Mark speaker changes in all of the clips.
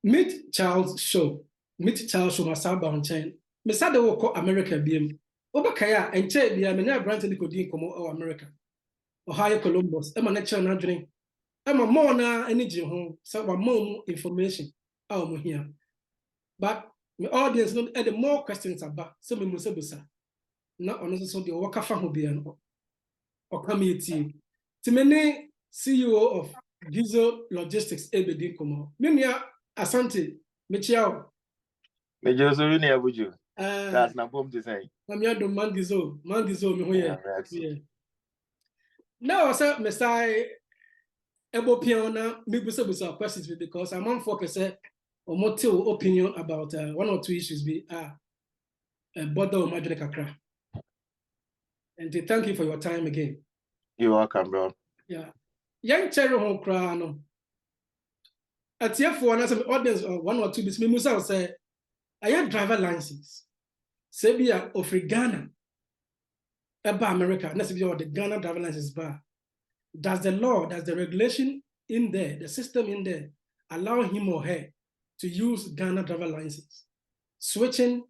Speaker 1: Meet Charles Show. Meet Charles Show masaba on chain. Me sad they will call America BM. Obakaya and che BM and granted the coding come over America. Ohio Columbus. I'm a natural not drink. I'm a more na energy home. So I'm more information. I'm here. But my audience don't add more questions about some musabusa. Not honestly so the worker fan will be an or committee. Timene CEO of Gizo Logistics Ebedi Komo. Mimia Asante Michiao.
Speaker 2: Major Zorini Abuju. That's not bomb to say.
Speaker 1: Mamia do Mangizo me here. Now I said Messiah Ebo Piona Mibusa questions because I'm on 4% or more opinion about one or two issues be border or Madrid Kakra. And thank you for your time again.
Speaker 2: You're welcome, bro.
Speaker 1: Yeah. Young Cherry Home Crano. At here for an audience or one or two bits, Mimusa say, I have driver license. Sebia of Ghana. About America, and that's the Ghana driver license bar. Does the law, does the regulation in there, the system in there, allow him or her to use Ghana driver license? Switching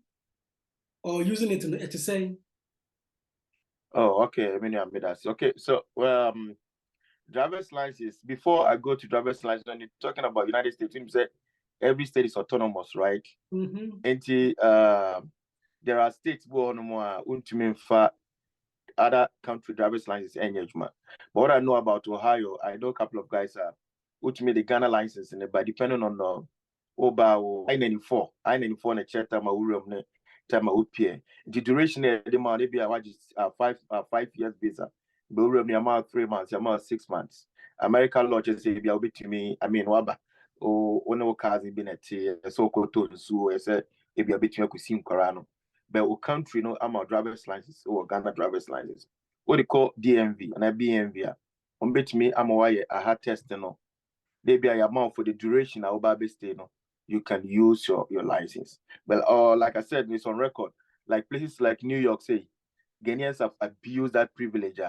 Speaker 1: or using it to say?
Speaker 2: Oh, okay. I mean, that's okay. So, driver's license. Before I go to driver's license, when you're talking about United States, you say every state is autonomous, right?
Speaker 1: Mm-hmm.
Speaker 2: And there are states who are no more for other country driver's license engagement. But what I know about Ohio, I know a couple of guys which made the Ghana license in it, but depending on the I-94 in the chat time time the duration the money be 5 years visa. But we have 3 months, about 6 months. American law just say be able to me. I mean, waba no cars been at so called so I said if you are between kusim korano. But our country no I'm a driver's license or Ghana driver's license. What they call DMV and a BMV. On bet me I'm a hard test no. They be a amount for the duration of Baby stay no. You can use your license. Well, like I said, it's on record. Like places like New York say, Ghanaians have abused that privilege.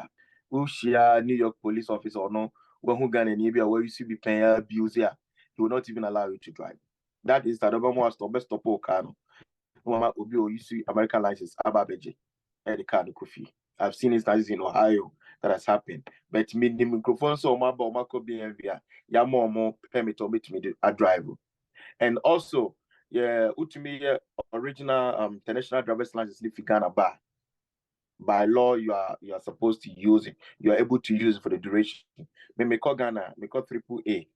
Speaker 2: Who share New York police officer or no, when who Ghana where you see be paying abuse here, he will not even allow you to drive. That is the number best stop car. Mama Obi you see American license Ababeji the car Kofi. I've seen instances in Ohio that has happened. But me the microphone so my BMV, ya more permit or me to drive. And also, yeah, ultimately original international driver's license if you Ghana bar. By law, you are supposed to use it. You are able to use it for the duration. Me call Ghana, me call AAA.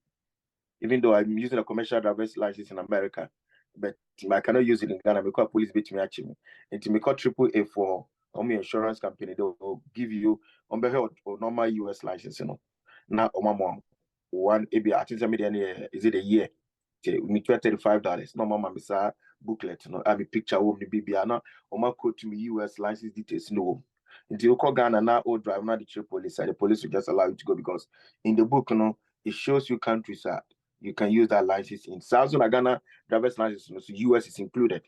Speaker 2: Even though I'm using a commercial driver's license in America, but I cannot use it in Ghana because police beat me actually. And to me call AAA for my insurance company, they will give you on behalf of normal US license, you know. Now, mom, one maybe I think is it a year? Me $35. No mama misa booklet, no. I have a picture of the BB. Or my code to me US license details, no. Until you call Ghana now, or drive not the police, and the police will just allow you to go because in the book, you know, it shows you countries that you can use that license in. South Ghana driver's license, you know, so US is included.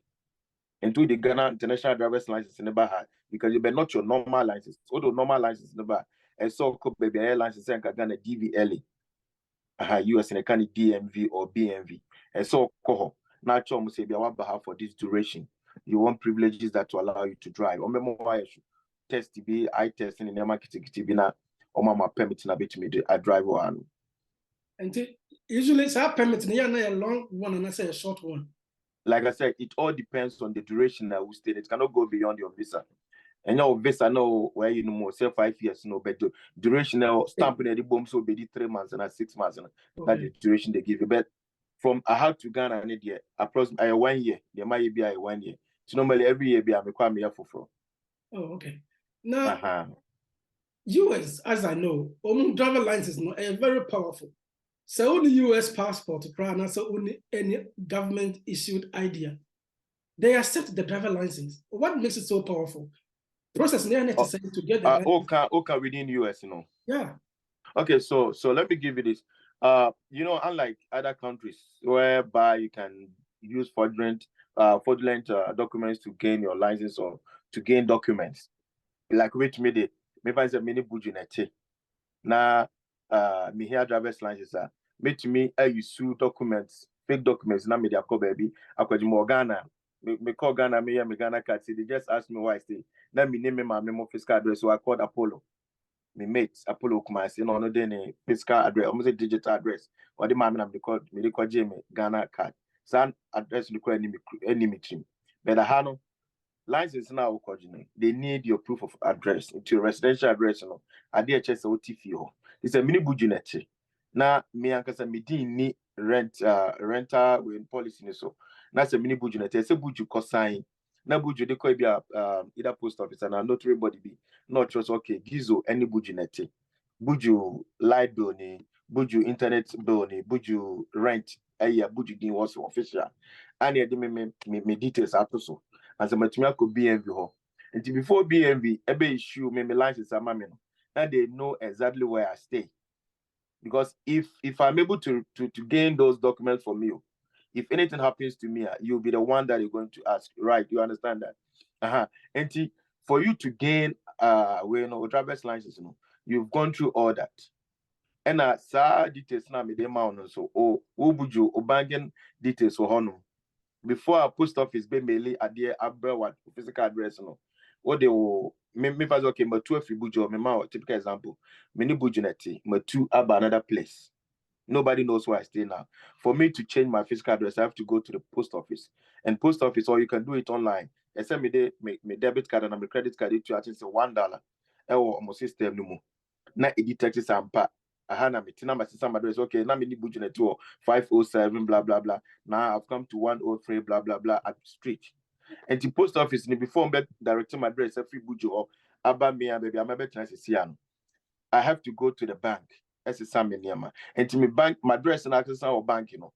Speaker 2: Into the Ghana international driver's license in the Baha, because you better not your normal license. Although normal license in the Baha, and so could be air license and Ghana DVLA. US in a kind of DMV or BMV. And so now Chom say be our behalf for this duration. You want privileges that to allow you to drive. Or why I should test to be I testing in the market to be now or mama permit na bit me I drive one.
Speaker 1: And usually it's a permit a long one and I say a short one.
Speaker 2: Like I said, it all depends on the duration that we stay. It cannot go beyond your visa. And your visa no where you know more say 5 years, no, but the duration now stamping the bomb so be 3 months and 6 months. That's the duration they give you. But from I had to Ghana and India, approximately 1 year, there might be a 1 year. So normally every year be a requirement here for.
Speaker 1: Oh, okay. Now US, as I know, driver license is very powerful. So only US passport, so only any government issued idea. They accept the driver license. What makes it so powerful? Process necessary to get the
Speaker 2: okay within US, you know.
Speaker 1: Yeah.
Speaker 2: Okay, so let me give you this. You know, unlike other countries whereby you can use fraudulent documents to gain your license or to gain documents, like which made it maybe it's a mini bujinete. Now, me here driver's license, made to me you sue documents fake documents. Na me they call baby. Akwaji mo Ghana. Me call Ghana. Me Ghana card. They just asked me why I stay. Now me name me my memo fiscal address. So I called Apollo. Me mates Apollo Kumasi. No then fiscal address. Almost a digital address. Or the man they called me. They call Jamie Ghana card. San address the call enemy team. But I have no license now. They need your proof of address into your residential address. You know, at the HS OTF. It's a mini budget. Na me ankasa me din ni rental with policy ni so. Na se mini budget. Se budget ko sign. Na budget de ko be either post office and notary body be. Not just okay. Gizo any budget. Buju light bill ni, buju internet bill ni, buju rent. Buju din was official. And ya de me details up so. As a material could BNV ho. Until before BNV, ebe issue me license amame no. And they know exactly where I stay. Because if I'm able to gain those documents from you, if anything happens to me, you'll be the one that you're going to ask. Right? You understand that? And for you to gain driver's license, you know, you've gone through all that. And sa details na me dem on so buju banking details for hono. Before our post office be mail adie abrewa physical address no. What they will me first okay, but 2 buju me ma typical example. Many buju neti, but 2 about another place. Nobody knows where I stay now. For me to change my physical address, I have to go to the post office. And post office, or you can do it online. I send me my debit card and my credit card to I think it's $1. Or my system no more. Na edit taxes and pa. Na me tina my system address. Okay, na me ni buju neti 507 blah blah blah. Now I've come to 103 blah blah blah at the street. And the post office ni before me directing my address every buju or aba me and baby I'm better than I have to go to the bank. That's a Sam and to me bank my address and access our bank, you know.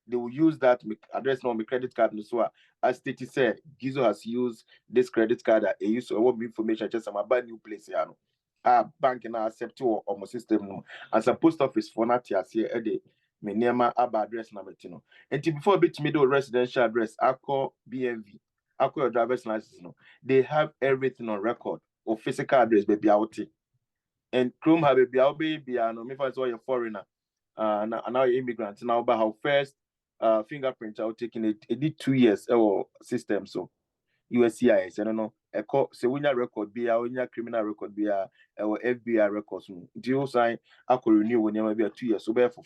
Speaker 2: They will use that address on my credit card. So as Titi said, Gizo has used this credit card that use so what information just I'm about new place here. Bank and I accept you or my system no. As a post office for not here me near my address number, you know. And before bit me do residential address, I call BNV, I call your driver's license, you know. They have everything on record or physical address, baby out. And Chrome have a baby, no me find you're foreigner, now you're immigrant. Now, but how first fingerprint out taking it did 2 years or system so USCIS. I don't know. A call so when your record be when your criminal record be our FBI records. Do you sign I could renew when you maybe 2 years so bear for.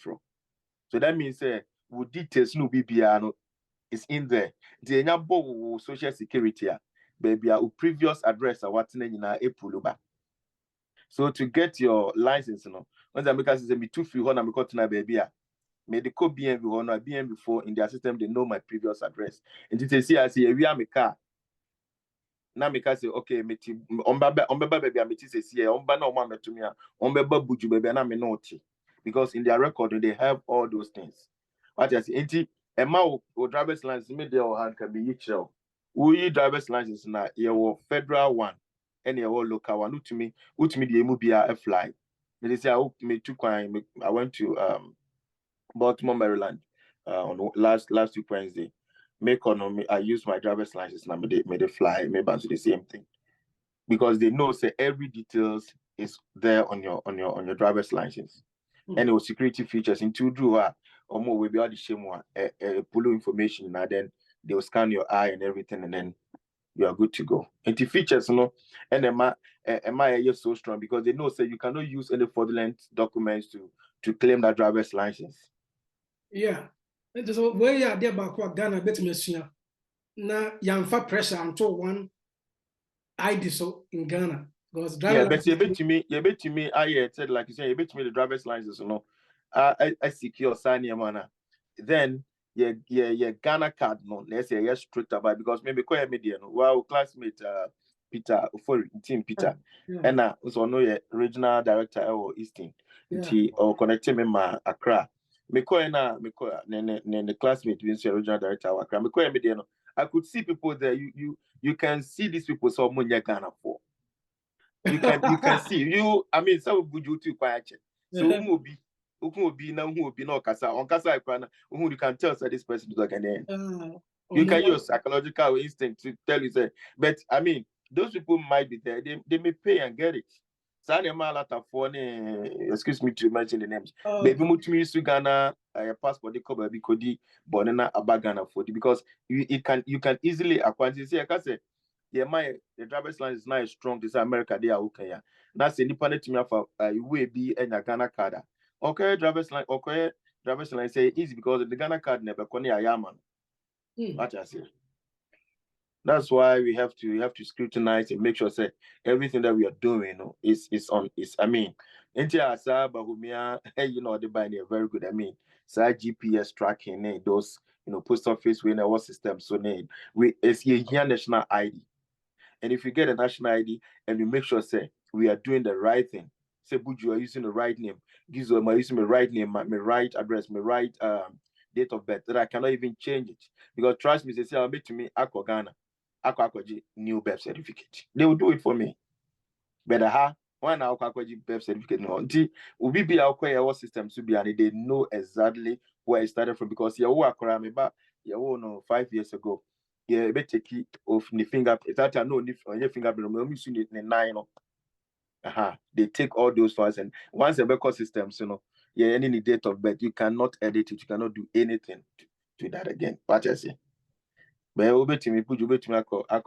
Speaker 2: So that means would details no BBR is in there. The nyabo social security baby our previous address what's in a epuluba. So to get your license, you know, once I make us say me 2 free one, I'm got to baby. May the code BNB or not BNB before in their system, they know my previous address. And they say, I say, we are my car. Now make us say, okay, me on baby, I say, see, on banana, on to me, on baby, buju baby, and I'm a naughty. Because in their record, they have all those things. What I say, a mouth or driver's license, me their hand can be each show. We driver's license now, your federal one. Any local one, to me the MUBIA a fly. They say I me too quiet. I went to Baltimore, Maryland on last week Wednesday. Make on me, I use my driver's license now. Made they fly, maybe to the same thing. Because they know say every details is there on your driver's license. And it was security features into Drew or more will be all the same one pull information and then they'll scan your eye and everything and then you are good to go. And the features, you know, and MIA is so strong because they know say you cannot use any fraudulent documents to claim that driver's license.
Speaker 1: Yeah. So where you are there back Ghana bet me na yamfa pressure until one ID so in Ghana. Because
Speaker 2: yeah, but you bet to me, I said like you said, you bet to me the driver's license, you know. I secure sign your manner. Then yeah, Ghana card no, let's say yes strict about because maybe quite media no. Well, classmate Peter for team Peter, and also no yeah regional director or Eastern, or connecting me ma Accra. Me the classmate being regional director of Accra. Me quite media no. I could see people there. You can see these people so much Ghana for. You can see I mean some buju too quiet. So who will be no kasa on kasa who you can tell that this person is like an you can use psychological instinct to tell you say, but I mean those people might be there, they may pay and get it. Sani malata for excuse me to mention the names. Baby mutumi use Ghana passport ko baby kodi bonena abagana for because you can easily acquire. See, I can say the driver's license is not strong. This America they are okay. Yeah, that's independent to me for you will be a Ghana card. Okay, driver's license say easy because the Ghana card never koni ayaman. What I say. That's why we have to scrutinize and make sure say everything that we are doing is I mean, India Bahumia, the buying are very good. I mean, GPS tracking, those post office we know what system so it's here national ID. And if you get a national ID and we make sure say we are doing the right thing, say Buju are using the right name, Gizo am using my right name, my right address, my right date of birth, that I cannot even change it. Because trust me, they say I'll make to me Akwa Ghana. Akwaji new birth certificate. They will do it for me. But when Akwaji birth certificate no until we be our system to be and they know exactly where it started from because you akora me ba no 5 years ago. Yeah, be take it off the finger. That I know on your fingerprint. We use it in 9. They take all those files and once the record systems, any date of birth, you cannot edit it, you cannot do anything to that again. What I say. But you bet me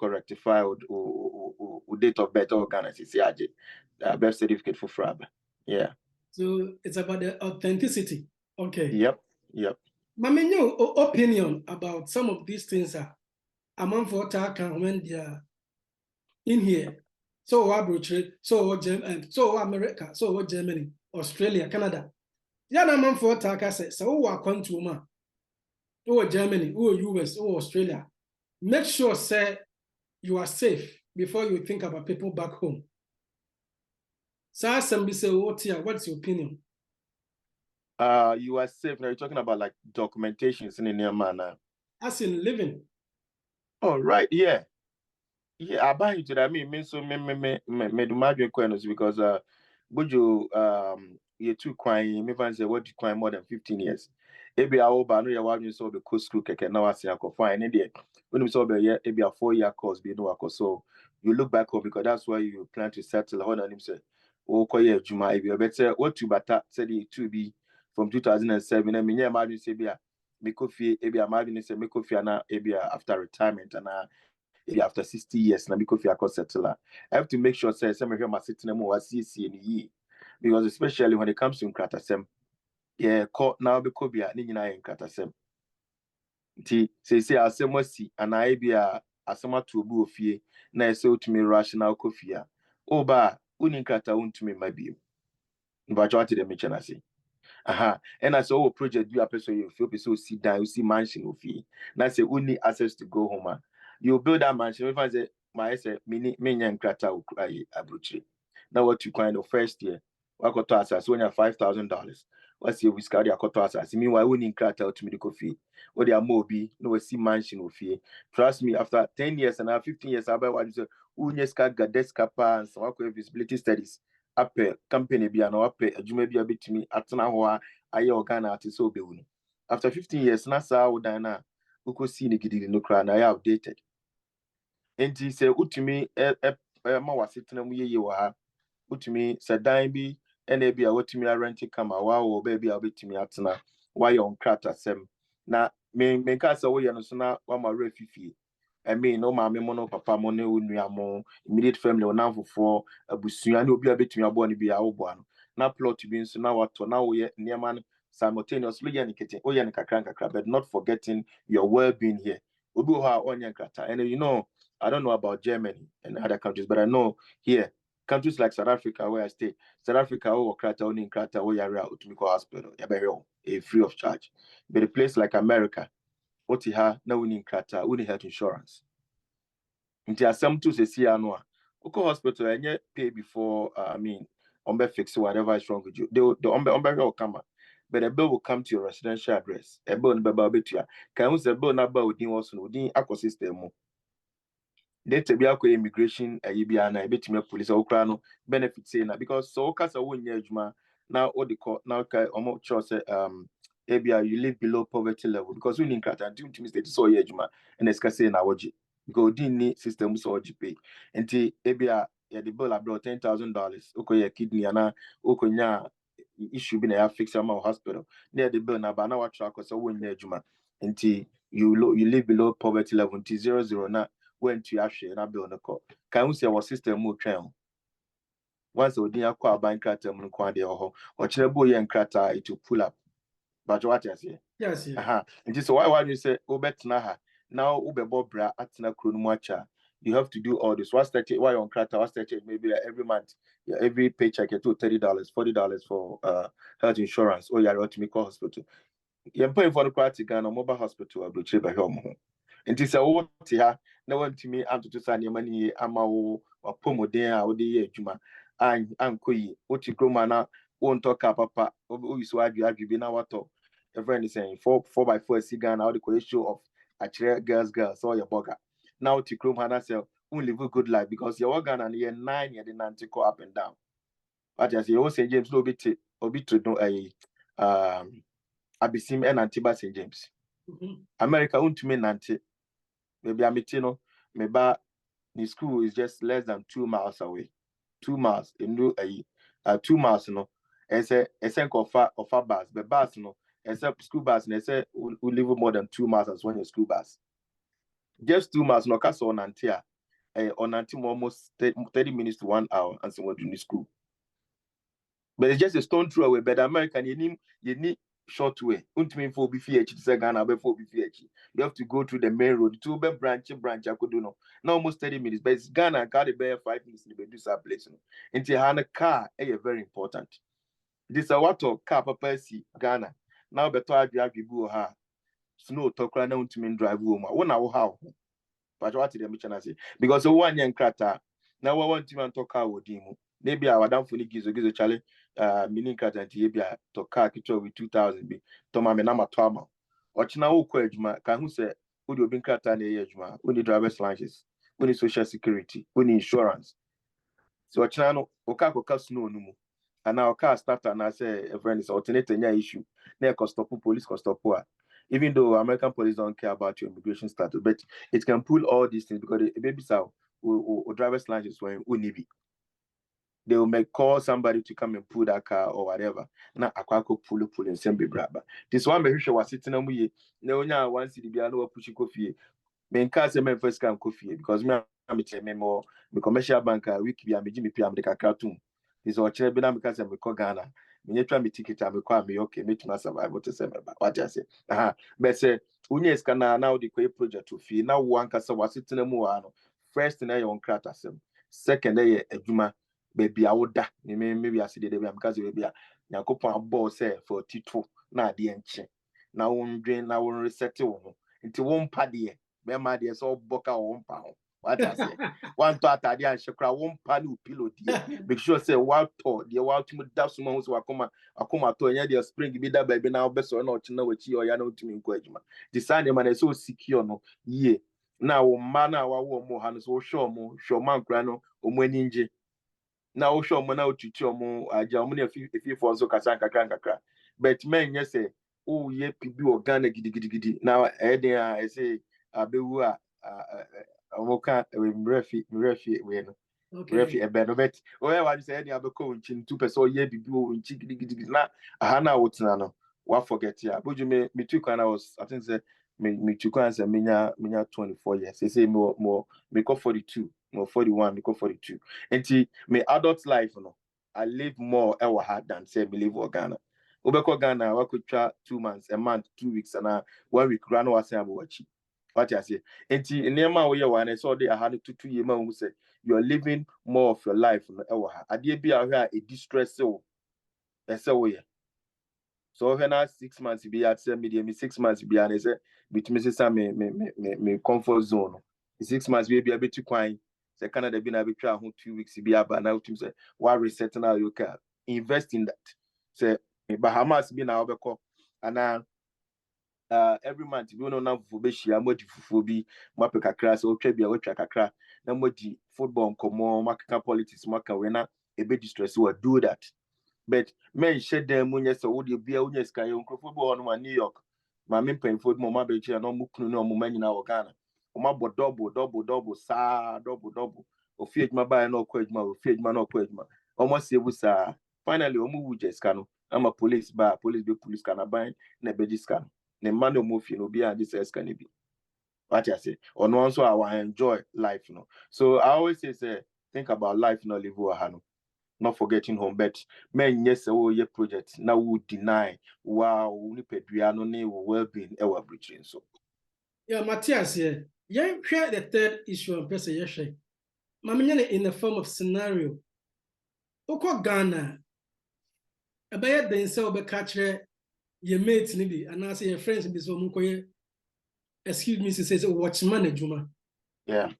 Speaker 2: rectify or date of birth organize birth certificate for frab. Yeah.
Speaker 1: So it's about the authenticity. Okay.
Speaker 2: Yep.
Speaker 1: Mami, your opinion about some of these things are among for can when they are in here. So so America, so Germany, Australia, Canada. Yeah, among for Taka says so what country ma or Germany, or US, or Australia. Make sure, say, you are safe before you think about people back home. So, somebody say, what's your opinion?
Speaker 2: You are safe. Now you're talking about like documentations in the manner.
Speaker 1: As in living.
Speaker 2: Oh, right. Yeah. I buy you to that. Me so me do my because Buju you too crying. Me fan say what you crying more than 15 years. Ebi a oba no ya wa nyi so be coast school keke na wase akofan and there. When you so be yeah ebi a 4-year course be no akọ so you look back home because that's why you plan to settle. Hold on him say o koye adwuma ebi better what you bata said it to be from 2007 and me nya ma say be a me kofi ebi a ma say me kofi na ebi after retirement and after 60 years, now because you are settler, I have to make sure say some of them are sitting more CC because especially when it comes to Nkratasem, court now because we are in Nkratasem. Say asemwasi and I be a asema to bu ofie na say to me rational kofia. Oba uninkrata untumi mabi. Mbajwati de mechana say. And I saw project you a person you feel so sit down, you see mansion ofie. Na say only access to go home. You build that mansion. If I say my say mini nkrata ukrai abruchi. Now what you kind of first year, wakoto asas when you $5,000. What's your whisker dia koto asas? Meanwhile, we nkrata to me the coffee. Or they are mobi, no see mansion of fee. Trust me, after 10 years and 15 years, I buy what you say, unyeska gadeska pa and some visibility studies. Ape company bi na ape adwuma bi abetumi atena ho a aye organa ate so be wunu. After 15 years na sa wo dan na ukosi ne gidiri no kra na ya outdated. Enti se utumi ma wasetena mu yeye wa ha utumi se dan bi ena bi a watumi rent kama wa wo ba bi a betumi atena wa ye on krata sem na me ka se wo ye no so na wa ma refifie. I mean, no mammy mono papa money unuamo immediate family or now for abusua no be a bit me a bonny be our one. Now plot to be so now what now we near man simultaneously yanikating or yanikakranka crab, but not forgetting your well-being here. Ubuha on yankata. And I don't know about Germany and other countries, but I know here countries like South Africa where I stay, South Africa or Krata or Krata or Yara Utumiko Hospital, a free of charge. But a place like America. What you have now winning Krata, winning health insurance. Until some to say no. Oko hospital and yet pay before fix whatever is wrong with you. The will come, but a bill will come to your residential address. A bill baba betua. Can we say bill na ba within also within ecosystem? Then to be a immigration a yibiana a bit me police or crano benefit saying that because so casa won yejuma now all the court now almost trust ABI, you live below poverty level because we need to do to mistake so yejuma and it's say na waji because didn't need system so pay and ABI yeah, the bill about $10,000. Okay, your kidney and okay, issue been a fix am hospital. Near the bill na ba na what track so when juma until you live below poverty level until 00 na when to actually na bill no call. Can we say our system mo train? Once we didn't acquire bank credit mun kwa de ho. Or chebo yen krata it will pull up. But what I say?
Speaker 1: Yes, yeah.
Speaker 2: Aha. And so why you say obetna ha now ubebo bra atina kronu mwacha. You have to do all this. What's that? Why on Krata? What's that? Maybe every month, every paycheck you do $30, $40 for health insurance. Oh, you're to make a hospital. You're paying for the Krati Ghana mobile hospital. I'll be by home. And this is what here. No one to me. I'm to sign your money. I'm or pomodea or the juma. I'm koi. What you grow mana won't talk up papa. Oh, so I have been our talk. A friend is saying 4x4 cigar now the show of actually girls. So your burger. Now to Chrome Hana say only live a good life because you're Ghana and year 9 year the Nantico up and down. But as you say James no bit to know a Abisim and Antiba St. James. America won't me Nanti. Maybe I'm no maybe the school is just less than 2 miles away. 2 miles in do a 2 miles no. It's a of a bus, but bus no. Except school bus, and they say we live more than 2 miles as when your school bus. Just 2 miles no castle on Antia. On until almost 30 minutes to 1 hour and someone in the school. But it's just a stone throw away. But American, you need short way. You have to go through the main road. To be branch, I could do no. Now almost 30 minutes. But it's Ghana, car the bear 5 minutes in the do some place. Until Hana car, very important. This is a what car papa see Ghana. Now better I drive you ha. Snow talk right now to me drive home. One hour how. But what did the say? Because one young crata now I want to talk out with him. Maybe our down for the gizo challenge, meaning crata and Tibia to car kitchen with 2,000 be Toma Menama Tama. Or China Quajma, can who say, would you been crata and Yajma, only driver's license, only social security, only insurance. So China Okako Casno Numu. And our car starter and I say a friend is alternating your issue. Near cost of police cost of poor. Even though American police don't care about your immigration status, but it can pull all these things because the babies are or driver's license when unibi. They will make call somebody to come and pull that car or whatever. Now aquaco pull and send be braba. This one maybe was sitting on me. No one once the biano push coffee. Men can't say men first come coffee because me I'm a more the commercial banker week be a Jimmy P. I'm the cartoon. This or chair because I'm a Ghana. Me try me ticket I'm me okay me to survive what to say what I say. But say unya scanner now the project to fee now one kasa was sitting no first na your krata sem second na adwuma baby awoda maybe I see the baby because baby yakopon abo say for tito na ade enche na won drain na won reset wo nti won pa de be ma de so boka won pa ho what I say one to atade an shekra won pa ni pillow de make sure say what to de what to da so ma so akoma to enya de spring bi da baby na obeso na ochi na wachi o ya na otumi nko adwuma the sign man so secure no ye na wo ma na wa wo mo ha no so show man kra no o mo ani nje na wo show mo na otutu o mo aja o mo na efi fo so kasa kakra but men nye say o ye pibi organic gidi na eden a say abewu a omoka mrefi we no refi ebe no bet o ya wa say eden abeko nchi 2% ye bibi o nchi gidi na aha na wotina no wa forget ya boju me two kana was I think say me two kana say menya 24 years say me ko 42 no 41 me ko 42 enti me adult life no I live more ever hard than say me live in Ghana. Ubeko Ghana wa could try 2 months, a month, 2 weeks, and 1 week. Grano was saying about what I say. And in Nema, we are I saw they had 2 years who said you are living more of your life. I did be out here a distress so. That's way. So when I 6 months be at me 6 months be and I say between me comfort zone. 6 months be a bit too quiet. Say Canada been a bit 2 weeks be about now to say why resetting out your car. Invest in that. Say Bahamas be now beko and every month we no na fufu be shia mo di fufu bi mo pe kakra so otwa bia otwa kakra na mo di football nkomo makaka politics maka we na e be distress we do that but men shed them when so wo de bia unya sky football no New York ma me pen football ma be chia no mo kunu no mo manyina wo Ghana o ma bo double sa double ofie adwuma ba na okọ adwuma ofie adwuma na okọ adwuma almost say busa finally omu wuje ska no ama police be police kana ban na be ska no ne man no mo fie no bi a this ska ne bi what I say or no so I enjoy life no so I always say think about life no live no not forgetting home but men yes ye project now would deny wow ni pedua no ne well-being ever breaching so
Speaker 1: yeah Matthias here share the third issue on person share mamenya in the form of scenario oko Ghana abaya den say obeka kire your mates ni bi and say your friends bi so munkoye excuse me say watchman adwuma
Speaker 2: yeah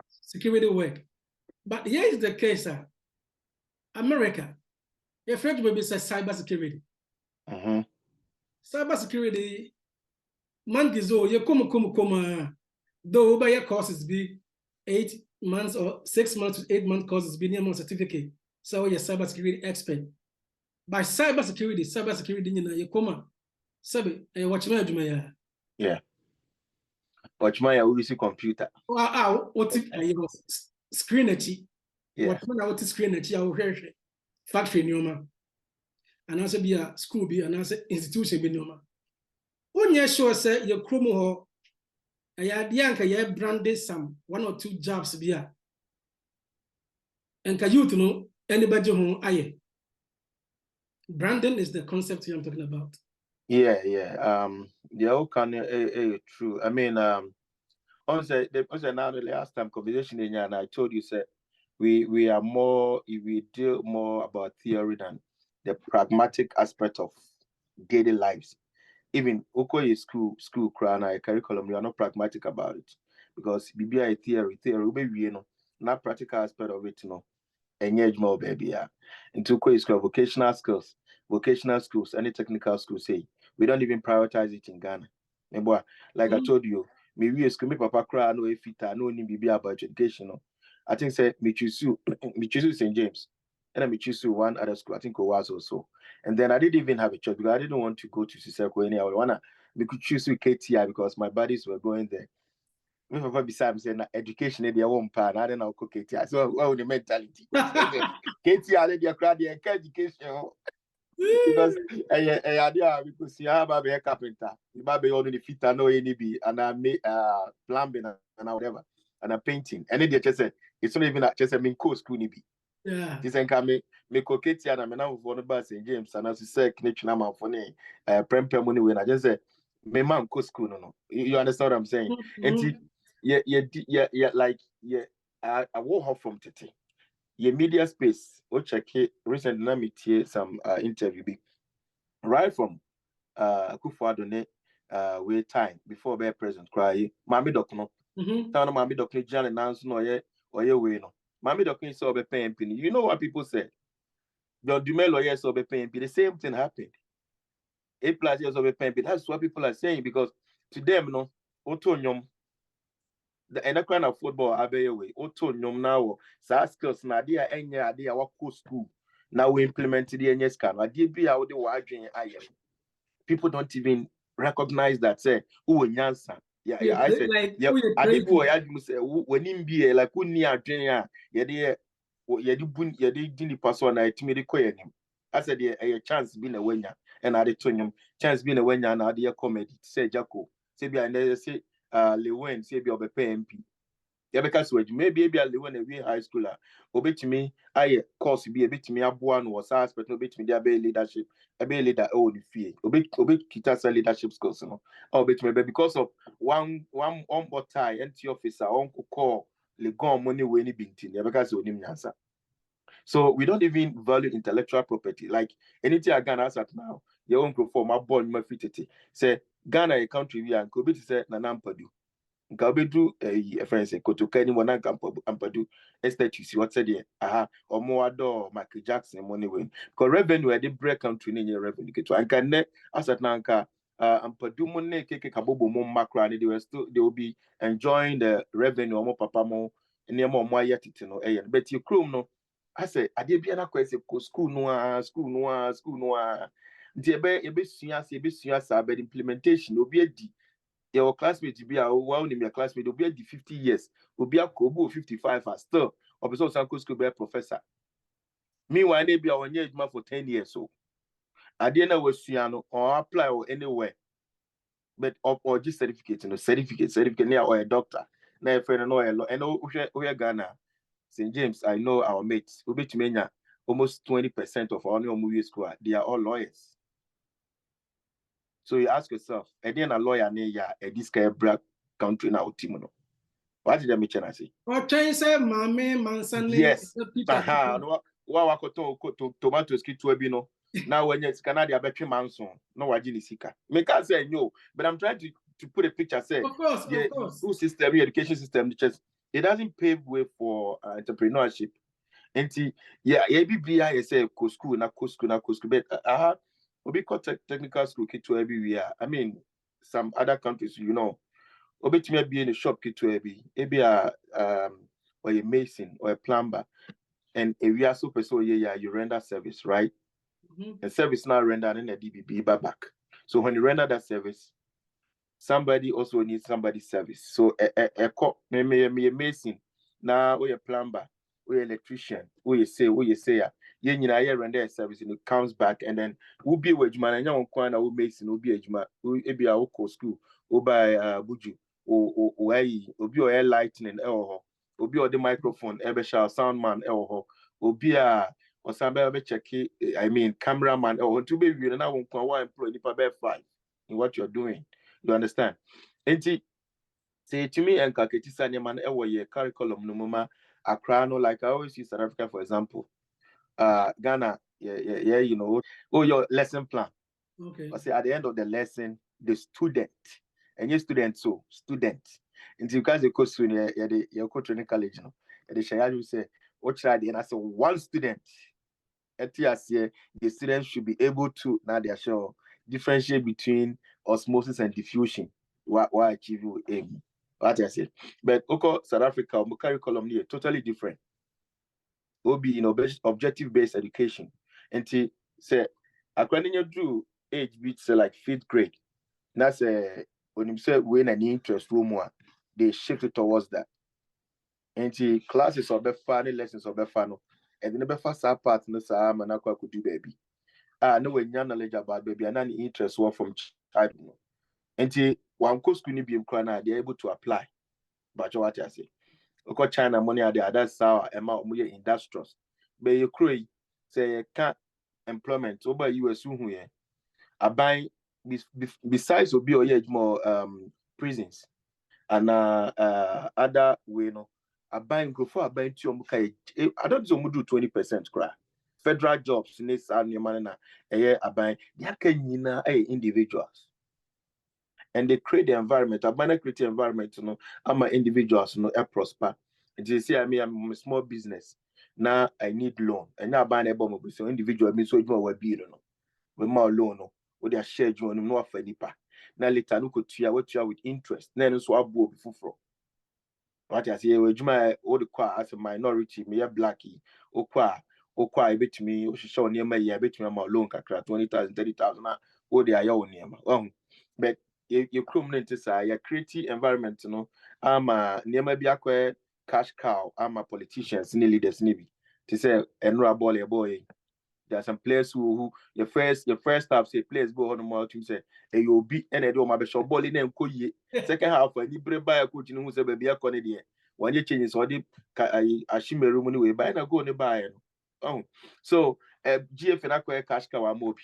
Speaker 1: security work but here is the case America your friend will be cyber security cyber security man gizo you come though by your courses be 8 months or 6 months to 8 month courses be near certificate so you're cyber security expert by cyber security you come sabe watchman adwuma ya
Speaker 2: yeah watchman ya use computer
Speaker 1: what screen achi watchman what screen achi ya factory nyoma and also be a school be and also institution be nyoma onye sure say your kromo ho ya dia nka ya branded some 1 or 2 jobs be a enka youth no anybody ho aye branding is the concept I'm talking about.
Speaker 2: Yeah all can true. I mean also now the last time conversation in and I told you say we are more we deal more about theory than the pragmatic aspect of daily lives. Even Okoye school crown curriculum, we are not pragmatic about it because BBI theory maybe you know not practical aspect of it, you know. Engage more baby into school vocational schools, any technical schools say we don't even prioritize it in Ghana. Like I told you, me school me papa cry no efita no ni bibi about education. I think say me choose St. James and I choose one other school. I think it was also. And then I didn't even have a choice because I didn't want to go to Siseko anywhere. We could choose with KTI because my buddies were going there. Me papa beside me saying education they won't pan. I don't know KTI. So what the mentality? KTI they crowd the education. Because idea because you have a carpenter, you might be only fit and no any be and I make plumbing and whatever and a painting. And then just say it's not even just a main course could be.
Speaker 1: Yeah.
Speaker 2: This ain't come me koketi and I'm now for the St. James and as you say connection am for ne prem money when I just say me man co school no. You understand what I'm saying? And yeah like I walk off from Tete. Your media space, which I recently let me hear some interview be right from Kufuor wait time before be present cry Mami Dokno. Town Mami Dokno Jan announce no ye or ye way no. Mami Dokno saw be paying penny. You know what people say? Your Dume lawyer saw be paying penny. The same thing happened. 8+ years of be paying penny. That's what people are saying because to them no otonyom the end kind of football abeyeway auto nyom now sa skills na dia enya dia wako school now we implemented the enya scan ade bia wo de wa adwen aye people don't even recognize that say who nyansa yeah I said
Speaker 1: like,
Speaker 2: yeah ade bi wo ya dum say woni mbi like who ni adwen a ye de dini paso na etimi de koyenim I said a chance bi na wanya and ade to nyom chance bi na wanya na ade comedy say Jaco say bia na say Lewen say be obe MP. Yabeka so maybe be Lewen a high schooler. Obetimi aye course be a bit me abuan was aspect no bit me there be leadership, a be leader oh the fee. Obe kita leadership skills no. Or bit me because of one more tie NT officer on call le gon money we ni bintin. Yabeka so nim nyansa. So we don't even value intellectual property. Like anything I Ghana as at now, your own perform my born my fitty. Say Ghana a country we are could be say Nanampadu. Nkabedu a friend say Kotoka anyone Ampadu estate you see what said here. Or more door Michael Jackson money win. Because revenue I did break country in your revenue. And can net as at Nanka Ampadu money keke kabobo mo macro and they will be enjoying the revenue or more papa mo near more yet no but you chrome no. I say, I did be an question school no. The but implementation will be a D. Your classmate to be a well in your classmate will be a D 50 years, will be a Kobo 55 as still person sanko school be professor. Meanwhile, they be our engagement for 10 years so. I didn't know no or apply or anywhere. But or just certificate, certificate near or a doctor. Now if I know a law and we are Ghana. St. James, I know our mates. Ubechimenya, almost 20% of our new movie school, they are all lawyers. So you ask yourself, again, a lawyer near this kind of black country now, Timono. What did I mention? I say?
Speaker 1: Or change say, Mame, Mansane,
Speaker 2: yes. Aha, no, what tomatoes kit to ebino. Now when it's Canada, between Manson, no wajini sika. Make us say no, but I'm trying to put a picture. Say,
Speaker 1: of course.
Speaker 2: School system, education system, it doesn't pave way for entrepreneurship. And yeah, I say co school, but we call technical school kit to everywhere. I mean, some other countries, you know, obet me be in a shop kit to maybe or a mason or a plumber, and if we are super so you render service, right? And service now rendered in a DBB back. So when you render that service, somebody also needs somebody's service. So a mason now or a plumber or electrician or you say you render a service and it comes back and then we'll be with man and young corner will mason will be a juma will be a school or by buju or be air lightning or be the microphone ever sound man or be a or somebody check I mean cameraman or to be you now won't employ the 5 in what you're doing. You understand? And say to me and Kaketi Sanyaman ewa curriculum no mama Accra no like I always use South Africa for example. Ghana, you know, your lesson plan.
Speaker 1: Okay.
Speaker 2: I say at the end of the lesson, the student and your student until you guys go to your training college, you know, and the share you say, what should I do? And I say one student at the student should be able to now they are sure differentiate between osmosis and diffusion. Why achieve you aim? What I said, but okay, South Africa, curriculum here totally different. Will be in objective-based education. And to say, according to age beats like 5th grade, that's when you say when an interest room they shift it towards that. And the classes of the funny lessons of the funnel, and the first part no Sam and Aqua could do baby. No when you knowledge about baby and any interest one from childhood. And the one course couldn't be they're able to apply. But what I say. Oko China money are there, that's how amount of industrials. But you create say can't employment over US who here. I buy besides obi or more prisons and other way no. I buy I buy I don't do 20% cry. Federal jobs in this and your man I buy individuals. And they create the environment. I create the environment, you know, I'm an individuals, you know, I prosper. And they say, I'm a small business. Now I need loan. And now buying a bomb with individual means so you will be, you know, with more loan, or they are shared you and no for deeper. Now later, look at you with interest. Then so I will be full. What I say, with my old qua as a minority, me a blackie, or qua, I bet me, or she show near my year, bet me my loan, 20,000, 30,000, or they are your near. But you come into say your creative environment, you know. I'm a near maybe a cash cow. I'm a politicians, nearly leaders, maybe to say enroll boy. There are some players who your first half say players go on the more to say you'll be and do my best ball in second half when you bring by a coach who say baby a Canadian. When you change so the Ashime room anyway, buy and go on the buy. So GF and acquire cash cow are mobi.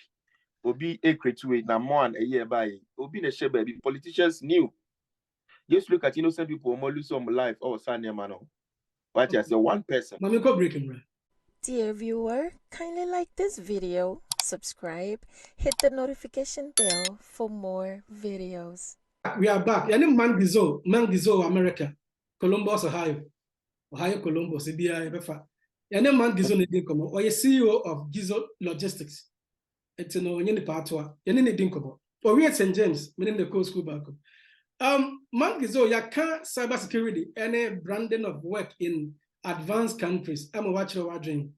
Speaker 2: Obi a create na more a year by Obi na share baby politicians knew. Just look at innocent people more lose some life or Sanya Mano. But yes, the one person.
Speaker 1: Let me go break him, right?
Speaker 3: Dear viewer, kindly like this video, subscribe, hit the notification bell for more videos.
Speaker 1: We are back. Yani Mangizo, America, Columbus, Ohio, Columbus, CBI, Befa. Yani Mangizo Nedinkomo, or a CEO of Gizo Logistics. It's no any patwa, yani Nedinkomo. Or we at St. James, meaning the coast school back. Mangizo, ya can't cybersecurity, any branding of work in advanced countries. I'm a watcher watching.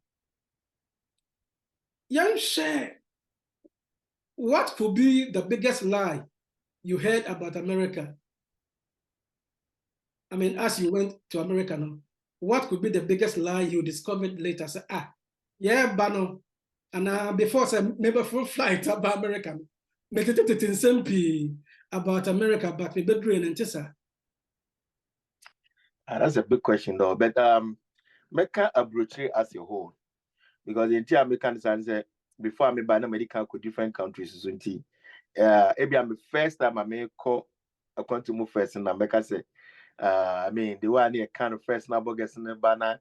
Speaker 1: Young share, what could be the biggest lie you heard about America? I mean, as you went to America now, what could be the biggest lie you discovered later? Say, yeah, Bano, and before say maybe full flight about America. But it about America, but maybe brain and Tessa.
Speaker 2: That's a big question though. But Mecca approach as a whole. Because in the American sense, before I made by medical to different countries, so maybe I'm the first time I may call a country move first in America say, I mean, the one here kind of first now bogus in the banner,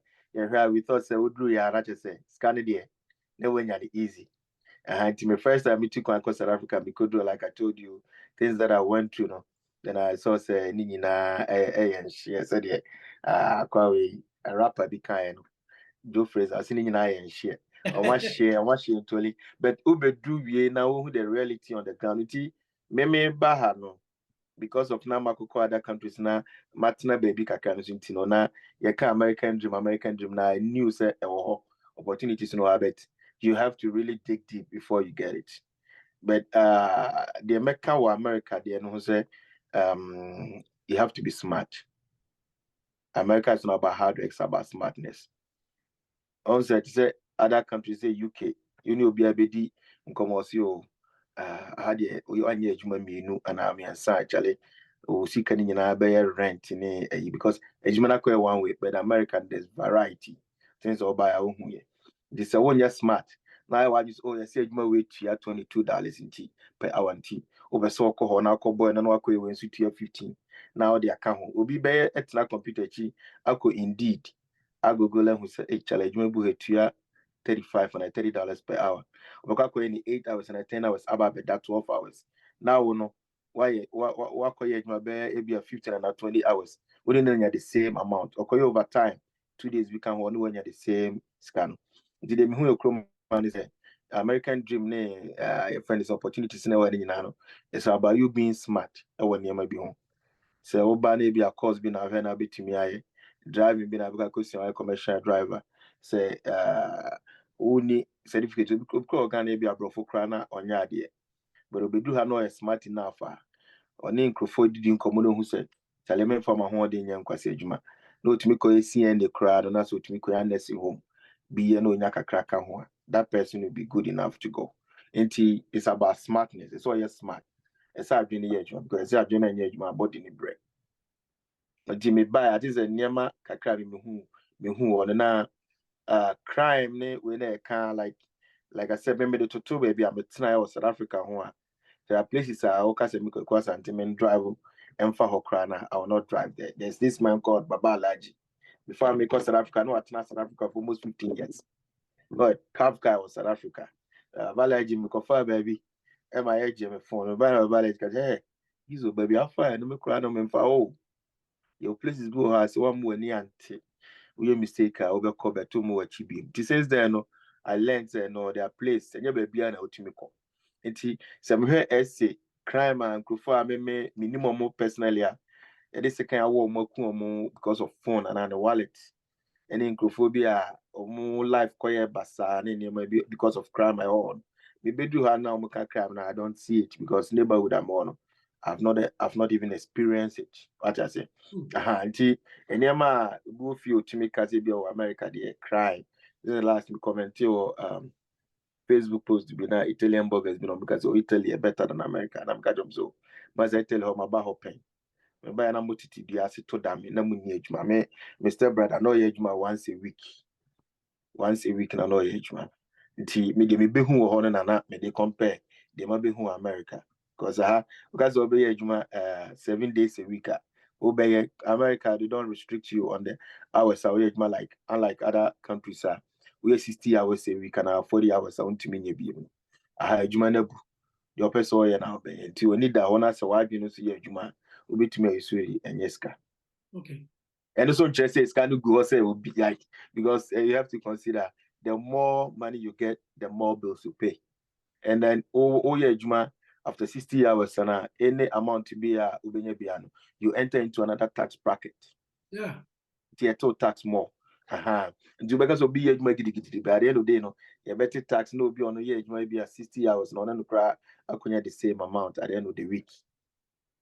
Speaker 2: we thought say would do ya not say scan it there. No when you're easy. And my first time I took on South Africa because do like I told you, things that I went through, no. Then I saw say Nina and she said quite a rapper be kind. Joe Fraser, I've seen and share. I want share totally. But Uber do we now the reality on the ground. Meme Baha no. Because of now Makoko other countries now, Martina baby kakano na yaka American dream now new say opportunities no bet. You have to really dig deep before you get it. But the American or America, the no say you have to be smart. America is not about hard work, it's about smartness. Also, say other countries say UK, you know, be a bedi nkomosio had you anye ejuma minu and I mean actually o sika ni nyina be rent ni because ejuma na kwa one way but American there's variety things all by our own here. This is one smart. Now I just you say ejuma we tia $22 in tea per hour in tea. Over so ko na ko boy na no akwa we nsu tia 15. Now they account obi be etna computer chi ako indeed I Google who say challenge me bu hetua $35 and $30 per hour. Oka ko any 8 hours and 10 hours about that 12 hours. Now no why ko ye adwuma be be 15 and 20 hours. We didn't the same amount. Okoye over time 2 days we can one when you the same scan. Did them who you man is American dream ne find this opportunities na wani nyina. It's about you being smart. I want you be home. So oba na be a course be na na betimi aye. Driving being a question commercial driver say only certificate because can be a brofo crana on yardie but obedu ha no smart enough on incrofo didn't come who said saleme from a home in yankwase adwuma no to me ko CN the crowd and so to me ko nursing home be no nyaka kraka ho that person will be good enough to go nti it's about smartness it's all smart it's a dream adwuma because it's a dream adwuma body ni break. Jimmy by at is a nyama kakra me hu on na crime ne we na can like I said maybe to two baby I'm a South Africa ho there are places I okay say me ko sentiment drive and for Hokrana I will not drive there. There's this man called Baba Laji before I make South Africa no at South Africa for almost 15 years but Kafka was South Africa Balaji me ko fa baby am I me phone Balaji ka hey he's baby how far no me kra no me fa oh your places go has one more near ante. We mistake over cover two more chibi. He says there no, I learned no their place and your baby and ultimate. And some here essay crime and kufa me minimum more personally. And this kind of war more because of phone and the wallet. And in crophobia or more life quiet basa and maybe because of crime I own. Maybe do have now crime now I don't see it because neighborhood I'm on. I've not even experienced it. What I say. Auntie, and yama go feel to me cause or America they cry. This is the last comment or Facebook post to be now Italian burgers been on because Italy are better than America and I'm got so. But I tell her my about pain. By an amount be as to damn in me, Mr. Brad, I know yejuma once a week. Once a week and I know yejuma. Me be who or na me they compare. They might be who America. Because obey 7 days a week. Obey America, they don't restrict you on the hours like unlike other countries. We are 60 hours a week and 40 hours I want to mean you. Juma nebu. The person now until we need that one as a wide you know see Juma will be to me and yeska.
Speaker 1: Okay.
Speaker 2: And also just say it's kind of go say will be like because you have to consider the more money you get, the more bills you pay. And then Juma after 60 hours and any amount to be you enter into another tax bracket.
Speaker 1: Yeah.
Speaker 2: Tier 2 tax more. Do because of be by the end of the day, no, you better tax no be on a year, it might be 60 hours, no, no, the same amount at the end of the week.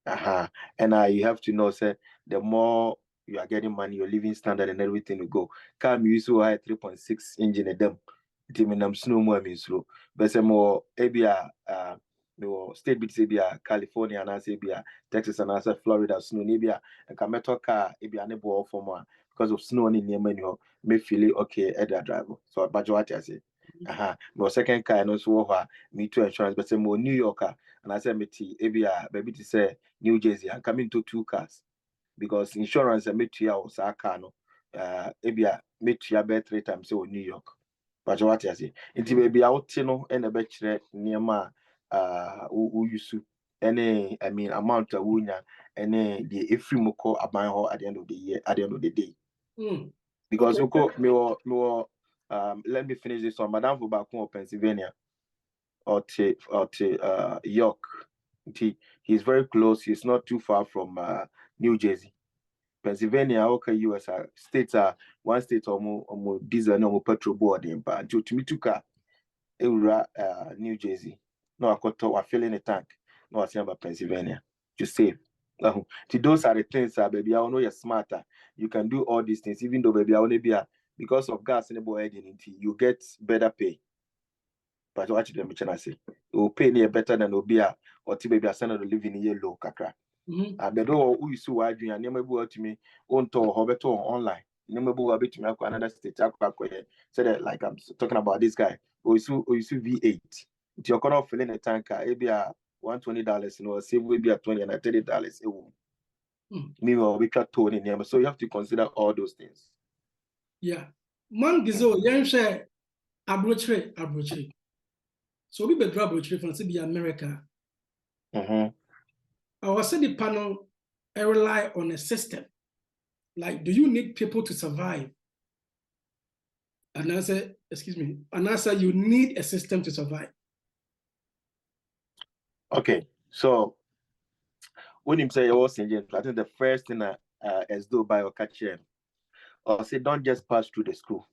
Speaker 2: And you have to know, say, the more you are getting money, your living standard and everything will go. Car me use so high 3.6 engine a them. Timinam snow more means slow. But some more ABA no state bits ABA California and as ABA Texas and as Florida snow nibia and Kameto car ABA nebo for more because of snow in near menu may feel it okay at the driver. So but what I say. My second car and also me to insurance, but some more New Yorker and I said me ABA baby to say New Jersey and come into 2 cars. Because insurance and metia or Sakano, ebia metia bet 3 times so New York. But what I say, it may be out and a betchere near ma who you su any I mean amount of wunya any the efrimoko about at the end of the year, at the end of the day. Because okay. Let me finish this one. Madame Fubakun, Pennsylvania, or York. He's very close. He's not too far from New Jersey. Pennsylvania, okay, US states are one state or diesel no petrol boarding, but to me took New Jersey. No, I fill in a tank. No, I say about Pennsylvania to save. Those are the things, baby. I know you're smarter. You can do all these things, even though baby I want to be because of gas in the boy you get better pay. But what you do, say, you pay near better than Obia or baby I send to live in yellow kakra. But who you see why you never go to me on to Hobeto online. Never go a bit to me another state. Said that like I'm talking about this guy. Or you see V8. You're gonna fill in a tanker, maybe $120, you know, save will be at $20 and $30. Maybe we can tone in here. So you have to consider all those things.
Speaker 1: Yeah. Man gizo yen share abrochre. So we be drop abrochre from America. Our city panel rely on a system. Like, do you need people to survive? And answer, excuse me, and answer, you need a system to survive.
Speaker 2: Okay, so when you say you're saying, I think the first thing as though by or catch him, or say don't just pass through the school.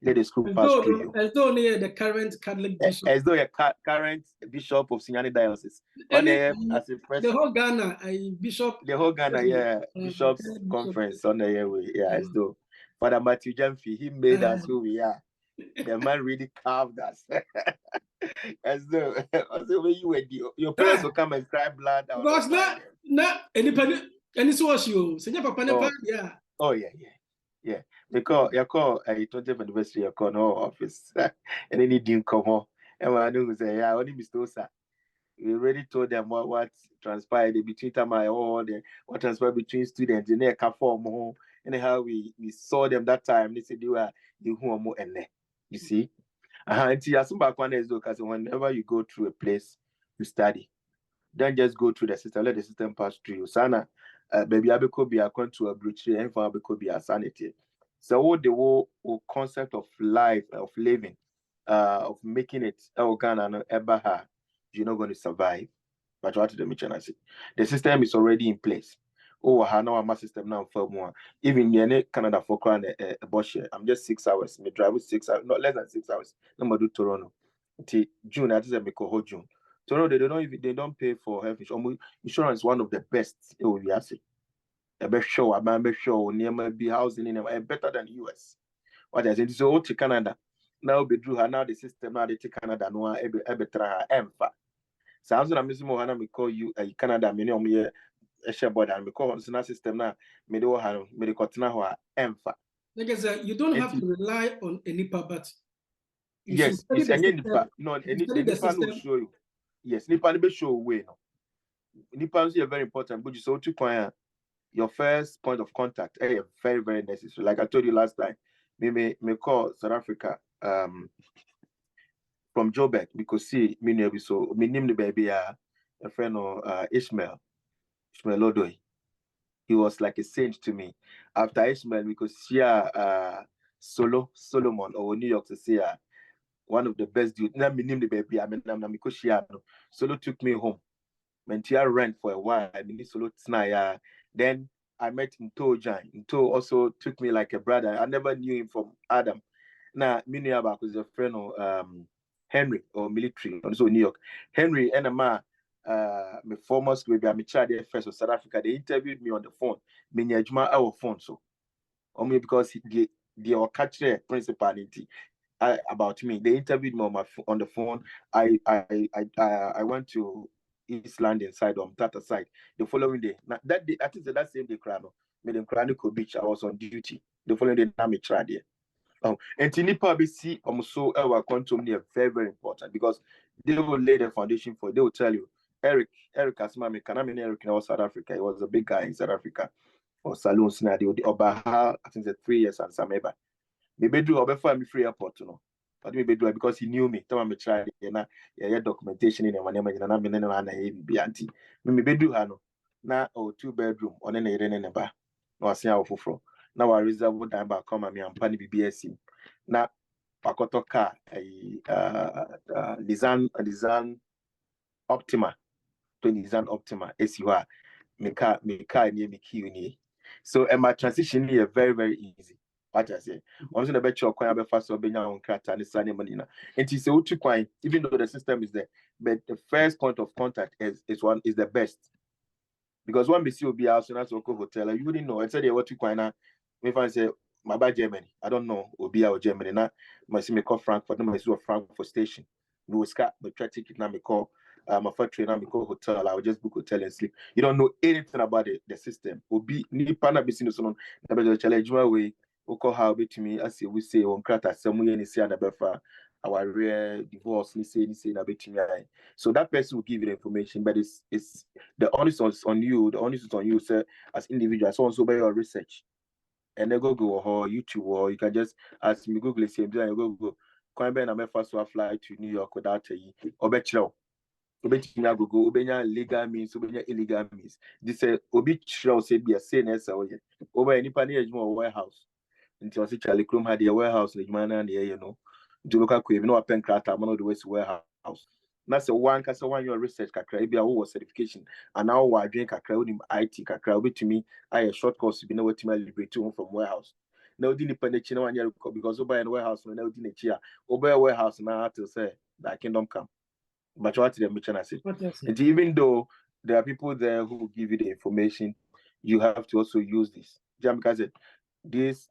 Speaker 2: Let the school pass through you.
Speaker 1: As though near the current Catholic bishop.
Speaker 2: As though you're current bishop of Sinyani Diocese. As a president.
Speaker 1: The whole Ghana, bishop.
Speaker 2: The whole Ghana, yeah, bishops conference on the airway, yeah, as though. Father Matthew Jamfi, he made us who we are. The man really carved us. As though when you were your parents will come and cry blood.
Speaker 1: Because not any source you. Yeah.
Speaker 2: Oh yeah. Because you call a 20th anniversary, you call no office, and then he didn't come home. And I knew say, yeah, only Mr. Osa. We already told them what transpired between time what transpired between students in their form home. Anyhow, we saw them that time. They said they were the home and you see. Because whenever you go through a place, you study. Don't just go through the system. Let the system pass through you. Sana, baby, I could be according to a breach, and for could be a sanity. So what the whole concept of life, of living, of making it, you're not going to survive. But what the mission I say, the system is already in place. Oh, I know my system now for more. Even in Canada for crying a bush. I'm just 6 hours. Me drive 6 hours, not less than 6 hours. No do Toronto. Until June, I just make a June. Toronto, they don't pay for health insurance. Insurance is one of the best. It will be asset. A best show, a best show, near my be housing in better than US. What I said is all to Canada. Now be drew her now the system now they take Canada no ebe try her emfa. Sounds like Miss Mohana me call you Canada minimum year a share board and because na system now me do ha me continue ho emfa.
Speaker 1: Like I said, you don't have to rely on any but
Speaker 2: yes, it's any nipa. No, any nipa will show you. Yes, nipa will show way no. Nipa is very important, but you so to point your first point of contact very, very necessary. Like I told you last time, me call South Africa from Joburg because see me never so me name the baby a friend of Ishmael Odoi. He was like a saint to me. After Ishmael, because Solomon or New York to see one of the best dudes. Now me name the baby. I mean, because Solo took me home. Mentia rent for a while. I mean, Solo Snaya. Then I met Nto Jan. Nto also took me like a brother. I never knew him from Adam. Now, Miniabak was a friend of Henry or military, also New York. Henry and my former school, maybe I'm a child there first of South Africa. They interviewed me on the phone. Me nyajuma our phone so. Only because they are catching principality about me. They interviewed me on the phone. I went to East London side or Tata side the following day. Now, that day, I think that same day, Krano, made in Kranico Beach. I was on duty. The following day, I tried there. And Tinipa BC so our quantum near very, very important because they will lay the foundation for it. They will tell you, Eric Asmami, Eric in South Africa. He was a big guy in South Africa. Or saloon scenario, the Obaha, I think 3 years and some maybe. Maybe do Obafa me free airport, you know. But maybe do it because he knew me. Tell me try yeah, documentation in my name and I'm in an auntie. Maybe do Hano. Now 2-bedroom on an area in a bar. No, I see how for. Now I reserve what time back come and me and Pani BBSC. Now Pakoto car a Nissan Optima. To Nissan Optima SUR. Me car near me key. So my transition here very, very easy. What I say. Once in a bet your coin fast or being on crack and sunny manina. And it's a coin, even though the system is there. But the first point of contact is the best. Because one BC will be out soon as local hotel. You wouldn't know. I said what you coin. If I say my bad Germany, I don't know, will be out Germany. Now my see me call Frankfurt, no my see Frankfurt station. No scat, but try ticket now me call my first trainer, me call hotel. I will just book hotel and sleep. You don't know anything about the system. Will be ni pana be seen so the challenge my way. Oko how be to me as we say on crata somewhere any say na befa our rare divorce ni say na be to me. So that person will give you the information, but it's the onus on you. The onus is on you, sir, as individual. So also by your research. And then go or YouTube or you can just ask me Google the same thing. Go. Can be na me first to fly to New York without a obetro. Obetina go obenya legal means obenya illegal means. This obi chro say be a CNS or over any pani ejmo warehouse. Until see Charlie Chrome had a warehouse in the and you know. Do look at you know a pen crata one of the West warehouse. That's a one your research kakra was certification and now I drink a crowd in IT kakra to me I a short course to be no to my liberate from warehouse. No independent one year because over in warehouse no didn't cheer over a warehouse now to say that kingdom come. But what the mission I say. And even though there are people there who will give you the information, you have to also use this. Because this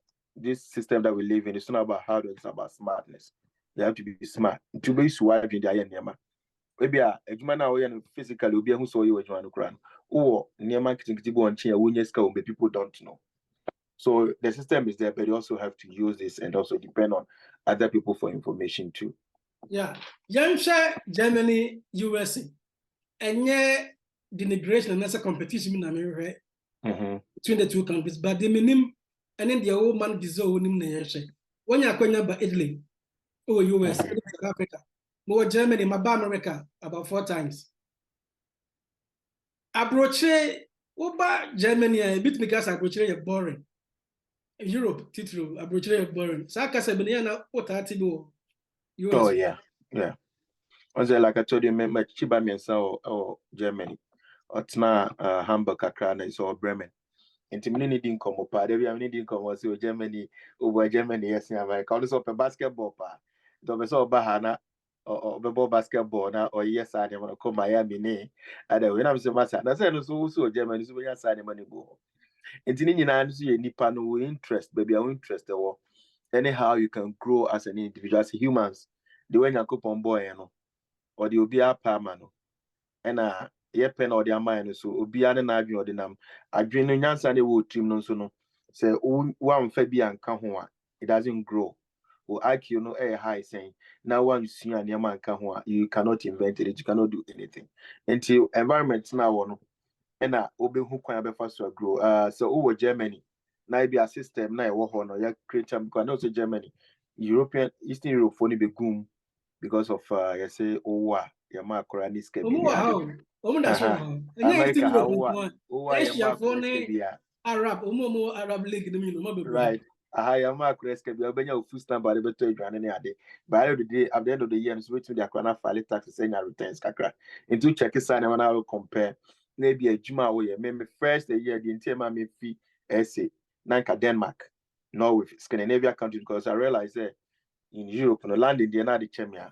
Speaker 2: system that we live in is not about hardware, it's about smartness. You have to be smart. To be smart in the area. Maybe a man now physically will be who saw you a crown. Or near marketing on chair when people don't know. So the system is there, but you also have to use this and also depend on other people for information too.
Speaker 1: Yeah. Yansha, Germany, USA. And yeah, the integration and that's a competition in America between the two countries. But the minimum and then the old man deserve him. When you're going about Italy or US, South Africa. More Germany, my America about 4 times. Abroche, Oba Germany, a bit because Abroche is boring. Europe, Titro, Abroche is boring. Saka Sabiniana, what Atibo.
Speaker 2: Oh, yeah. Was like I told you, my Chiba Mensa or Germany. Or it's not Hamburg, Akran, or Bremen. And to me, didn't come up. Every I didn't come was Germany over Germany. Yes, I call this up a basketball. Don't so Bahana. Or basketball now, or yes, I want to come Miami. And when I'm so much, I said, so Germany, so we are signing money. And in answer, Nipa no interest, baby, our interest. Anyhow, you can grow as an individual, as humans. The way you coupon boy, or the Obia Pamano. And ye pen or their mind, so Obia and I or the name. I dream in Yansan, they would trim no so. Say, one Fabian Kahua, it doesn't grow. Or IQ no air high saying now when you see an yaman kahua, you cannot invent it, you cannot do anything. Until environment now one and obe who can first to grow. So over Germany, now be a system now war on ya create because also Germany, European Eastern Europe for be goom because of you say Yama Koranis
Speaker 1: America, Arab League,
Speaker 2: right. I am a cresca, be a full stamp by the better than any day. By the day, at the end of the year, switch to the Akwana file taxes and returns. Kakra. Into check a sign when I will compare. Maybe a Juma way, maybe first a year, the entire me fee essay, Nanka Denmark, Norway, Scandinavia country, because I realize that in Europe, no land in the United Chemia,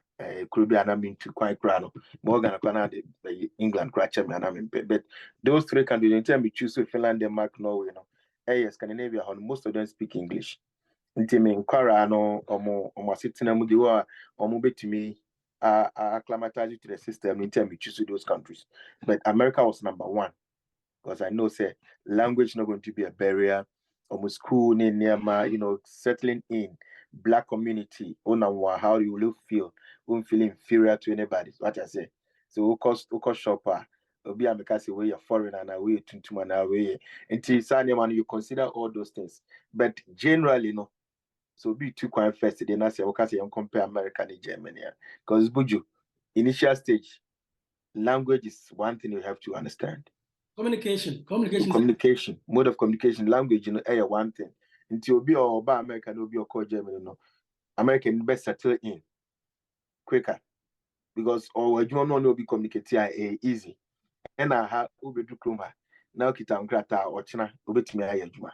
Speaker 2: could be an amin to quite grano, Morgan, the England, but those three countries, in terms we choose Finland, Denmark, Norway, Scandinavia, most of them speak English. Intime inquire no or sitting a mudiwa or move to me acclimatize to the system in terms we choose those countries. But America was number one because I know say language not going to be a barrier. Almost school near my, settling in black community. How you will feel? Won't feel inferior to anybody. What I say. So of shopper. Obi America say we are foreign and away to man away. Until man you consider all those things. But generally, no. So be too quiet first. Then I say, okay, say compare America and Germany. Because Buju, initial stage, language is one thing you have to understand.
Speaker 1: Communication,
Speaker 2: mode of communication, language, one thing. Until be or by America, no be or call Germany, no. American best settle in quicker because or you know be communicate easy. And I have ube do kruma now kita unkrata or china ube to me ayajuma.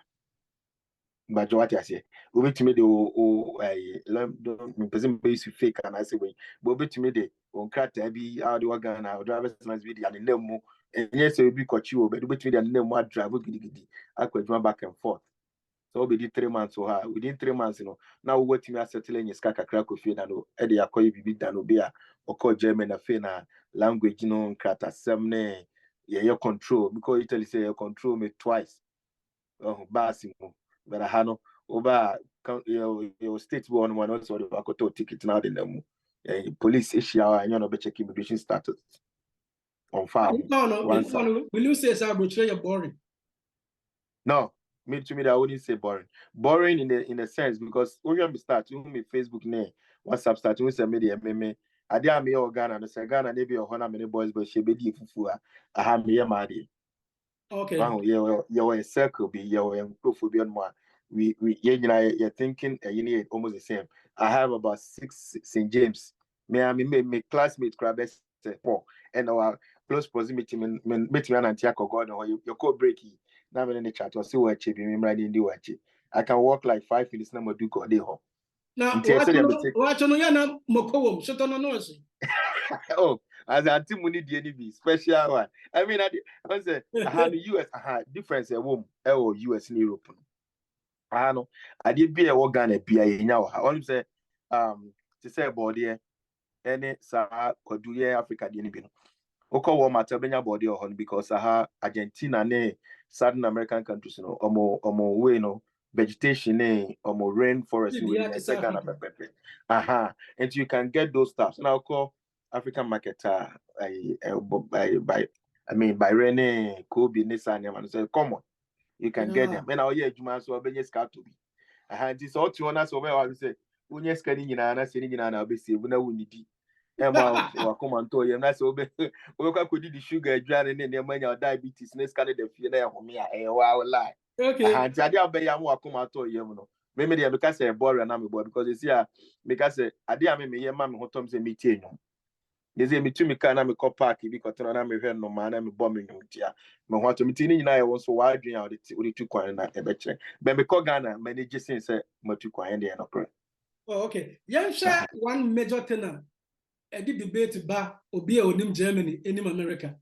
Speaker 2: But what I say, ube to me the person base fake and I say we ube to me the unkrata be out the wagon or driver's license video and the name. And yes, it will be got you, but between the name what drive I could run back and forth. So we did 3 months or her within 3 months, Now what me are settling is Kaka Krakow and Eddie Akoy Bibi Danobia or call German affair language, Krata Semne, your control because Italy say you control me twice. Oh, Bassimo, but I had no over your state one also the Bakoto ticket now the name. Police issue and you know check immigration status. On file.
Speaker 1: Will you say you're boring?
Speaker 2: No, me I wouldn't say boring. Boring in the sense because when you start, you me Facebook name, WhatsApp start, you say media me. I did me Ghana and say Ghana maybe or how many boys but she be di fufu. I have me madi.
Speaker 1: Okay.
Speaker 2: Wow, you're a circle be you're beyond more. You're thinking you need almost the same. I have about 6 St. James. Me classmates grab 4 and our close proximity meet me and Tiako God or your code breaky. Now in the chat or see what you be writing the watch. I can walk like 5 minutes now do go day home.
Speaker 1: Now watch on yana moko shut on nose.
Speaker 2: Oh, as a team we need the special one. I mean I say I had the US difference a womb US in Europe. I know I did be a organ a beer in our only say to say about there any sa koduye Africa the any Oko war matter benya body on because Argentina ne Southern American countries omo way vegetation omo rainforest and you can get those stuff. Now call African market by Rene Kobe Nissan and say come on you can get them. And yeah juma so benye scout to be. This all to us over I say unye skani nyina na seni nyina na obesi bu na wunidi. Emma come and toy and that's over. We could do the sugar drowning in the diabetes, and scan the fear of me. Wow, lie.
Speaker 1: Okay.
Speaker 2: And Jadia Bay, I'm welcome at all. Maybe they because a boy and I'm a boy because it's here because I dear me, your mammy, what Tom's a meeting. They say me to me can I'm a cop party because I'm a no man, I'm a bombing. My want to meet in I was so wide out the 2 coin and a betcha. But me call Ghana, many just say, Matu coin and the opera.
Speaker 1: Oh, okay. Yeah, share one major tenor. I did debate ba obi a onim Germany enim America.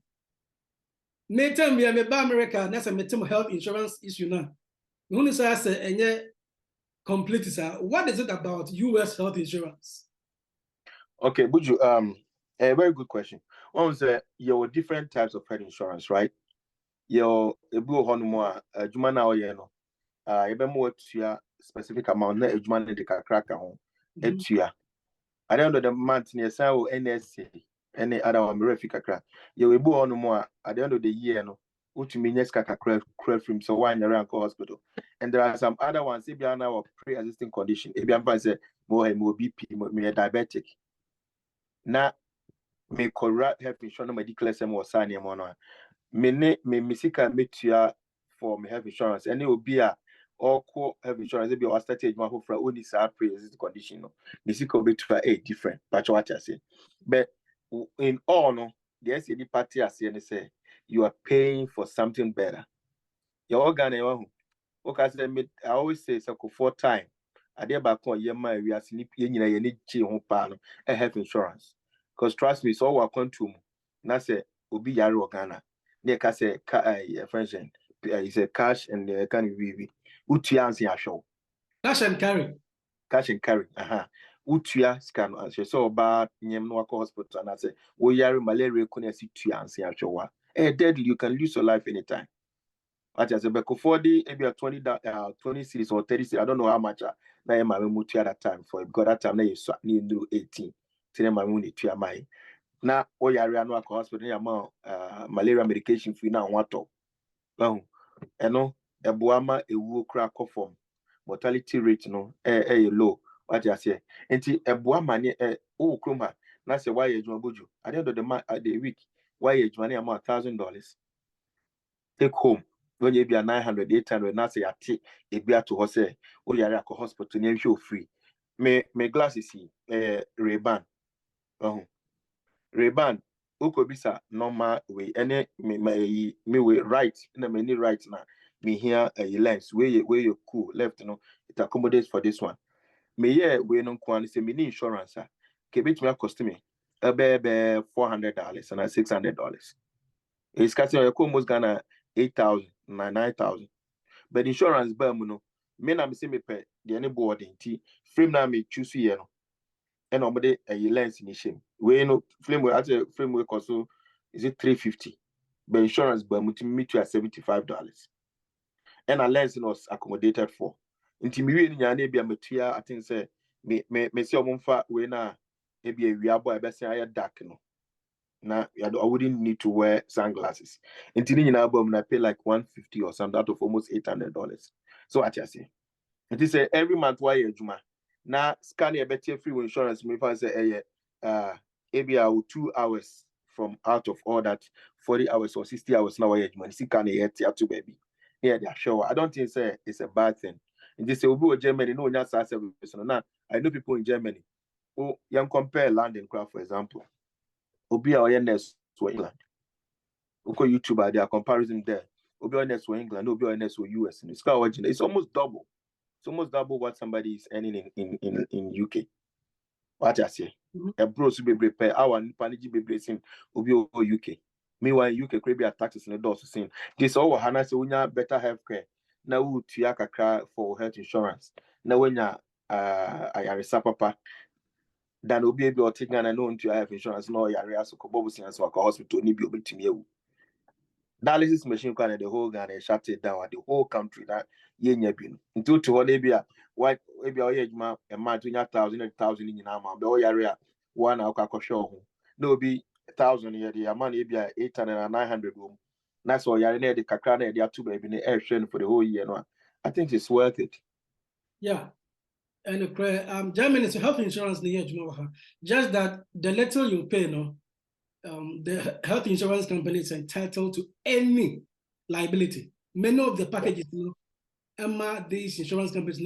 Speaker 1: Metem we am ba America na say metem health insurance issue na. Me hu say enye complete sir. What is it about US health insurance?
Speaker 2: Okay, Buju, a very good question. One say your different types of health insurance, right? Your blue honmo adwuma na oye no. Ebe mo atua specific amount na adwuma na de kakraka ho. Atua. At the end of the month, near Sao NSC, any other one, Refikakra. You will go on more at the end of the year, no, which means Kaka from so one around hospital. And there are some other ones, if you are now a pre existing condition, if you are say more BP, me a diabetic. Now, me correct health insurance, my declare some more sign your money. Me misika metia for me health insurance, and it will be a or co health insurance be or started my whole for only pre-existing condition. This is be to different. But what I say, but in all no, there's any party as you say you are paying for something better. Your organ, okay, I always say so 4 times. ade ba ko yema wi ase ni pie nyina ye ni chi ho pa no health insurance, because trust me, so wa kwantum na say obi yare Ghana na ka say friend is a cash and can we utua anse ahwo
Speaker 1: Cash and carry.
Speaker 2: Cash and carry. Utua scan answer so ba nyem no wako hospital and I say wo yare malaria kuna si tua anse ahwo deadly, you can lose your life anytime. What I say be for the maybe 20 cities or 30 cities, I don't know how much na my mutu at that time for because that time na you do 18 till my money to my na o yare no wako hospital ya ma malaria medication free na wato eno eboama ewu kra form mortality rate no low. What I say enti eboama ne o kroma na say why ejuma boju at the end of the week why ejuma na $1,000 take home when you be a 900 800 na say ati e bia to ho say o yare akọ hospital na show free me glasses Ray-Ban Ray-Ban ukobisa normal way any me way right na me right na me here a lens where you cool left no it accommodates for this one me here we no kwan say me insurance ke betumi cost me $400 and $600 it's cutting almost Ghana 8,000 9,000 but insurance no me na me say me pay the any boarding ti frame na me choose here no and omode a lens in shame we no framework also is it 350 but insurance to meet you at $75 and a lens was accommodated for until me we nya na bia matua I think say me say omfa we na e bia wiabo e be say aye dark no na I wouldn't need to wear sunglasses until you album I pay like $150 or something out of almost $800. So what you say it is every month why you juma na scan a better free insurance me for say maybe 2 hours from out of all that 40 hours or 60 hours now why you juma see can you to baby yeah they are sure I don't think say it's a bad thing and this will be Germany no nya service now I know people in Germany who you compare London crowd for example obi a oyeness to England uko YouTube there are comparison there obi oyeness to England obi oyeness to US and it's almost double. It's almost double what somebody is earning in UK. What I say? A bro to be prepared. Our panigi be blessing obi UK. Meanwhile, UK could be taxes in the doors to sing. This all Hana say we better healthcare. Now we cry for health insurance. Now when I papa than obi or taking and I know to have insurance. No, ya real so kobo sin so hospital ni bi obi timi dialysis machine can the whole Ghana shut it down at the whole country that ye bin into to what maybe why maybe a man 1,000 in our man be area 1 hour show no be 1,000 here the man maybe 800 and 900 room that's all you're near the kakra they are two baby in air for the whole year no I think it's worth it.
Speaker 1: Yeah. And Germany's health insurance just that the little you pay no the health insurance company is entitled to any liability. Many of the packages, these insurance companies,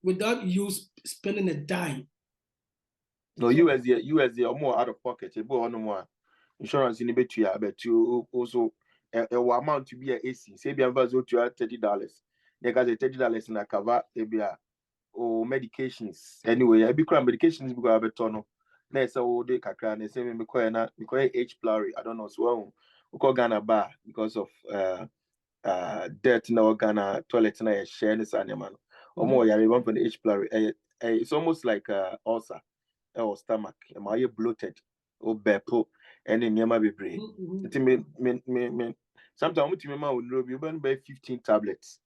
Speaker 1: without you spending a dime.
Speaker 2: No, US are more out of pocket. You go on more insurance in the between, but you also a amount to be a AC. Say, be about $30. They got $30 in a cover, maybe or medications. Anyway, I be crying medications because I have a ton. Next, all day kakra. They say me because H. Plurry. I don't know. So we call Ghana bar because of dirt in our Ghana toilet na a share this animal. Or more, you want from the H. Plurry. It's almost like ulcer or stomach. Am I bloated or bepo and in Yama be brain? Sometimes we will buy 15 tablets.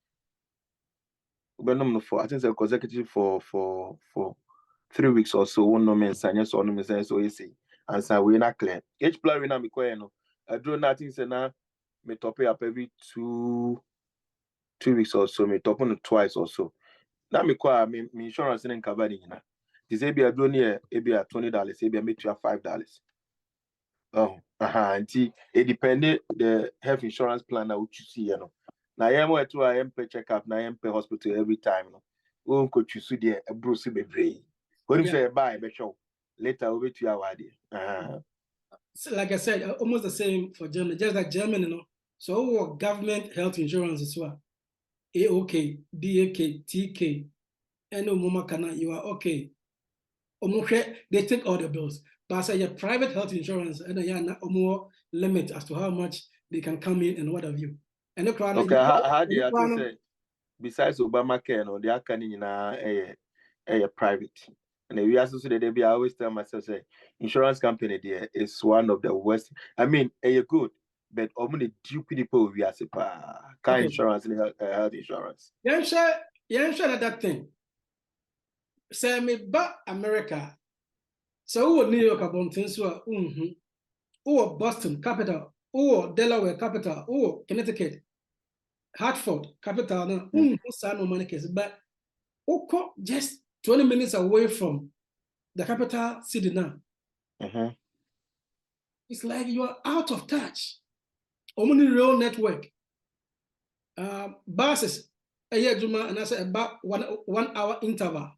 Speaker 2: For I think it's consecutive for 3 weeks or so. One no man sign so no man so easy. And so we not clear. H plan we na me koye no. I do nothing say na me top up every 2 weeks or so. Me top on twice or so. Na me kwa me insurance in cover ni na. This be a do near be a $20. Be me to $5. Oh, auntie. It depended the health insurance plan that you see, you know. Now I am to I am pay checkup, now I am pay hospital every time. No, we could choose there a bruise be brave. When you say bye, be show later over to your idea.
Speaker 1: So like I said, almost the same for Germany, just like Germany, you know. So government health insurance as well. AOK, DAK, TK, and Umumakana, you are okay. They take all the bills. But as a private health insurance, and a more limit as to how much they can come in and what have you. And
Speaker 2: okay, how do you say, besides Obamacare, no, the Akani a private. And we also say that I always tell myself, say, insurance company there is one of the worst. I mean, good, but only due people we are car insurance and health insurance.
Speaker 1: Yeah, sure that thing. Say me back America. So New York about things were Boston capital, Delaware capital, Connecticut, Hartford capital. No money case, but just 20 minutes away from the capital city now. It's like you are out of touch. Only real network. Buses, a year Juma, and I said about 1 hour interval.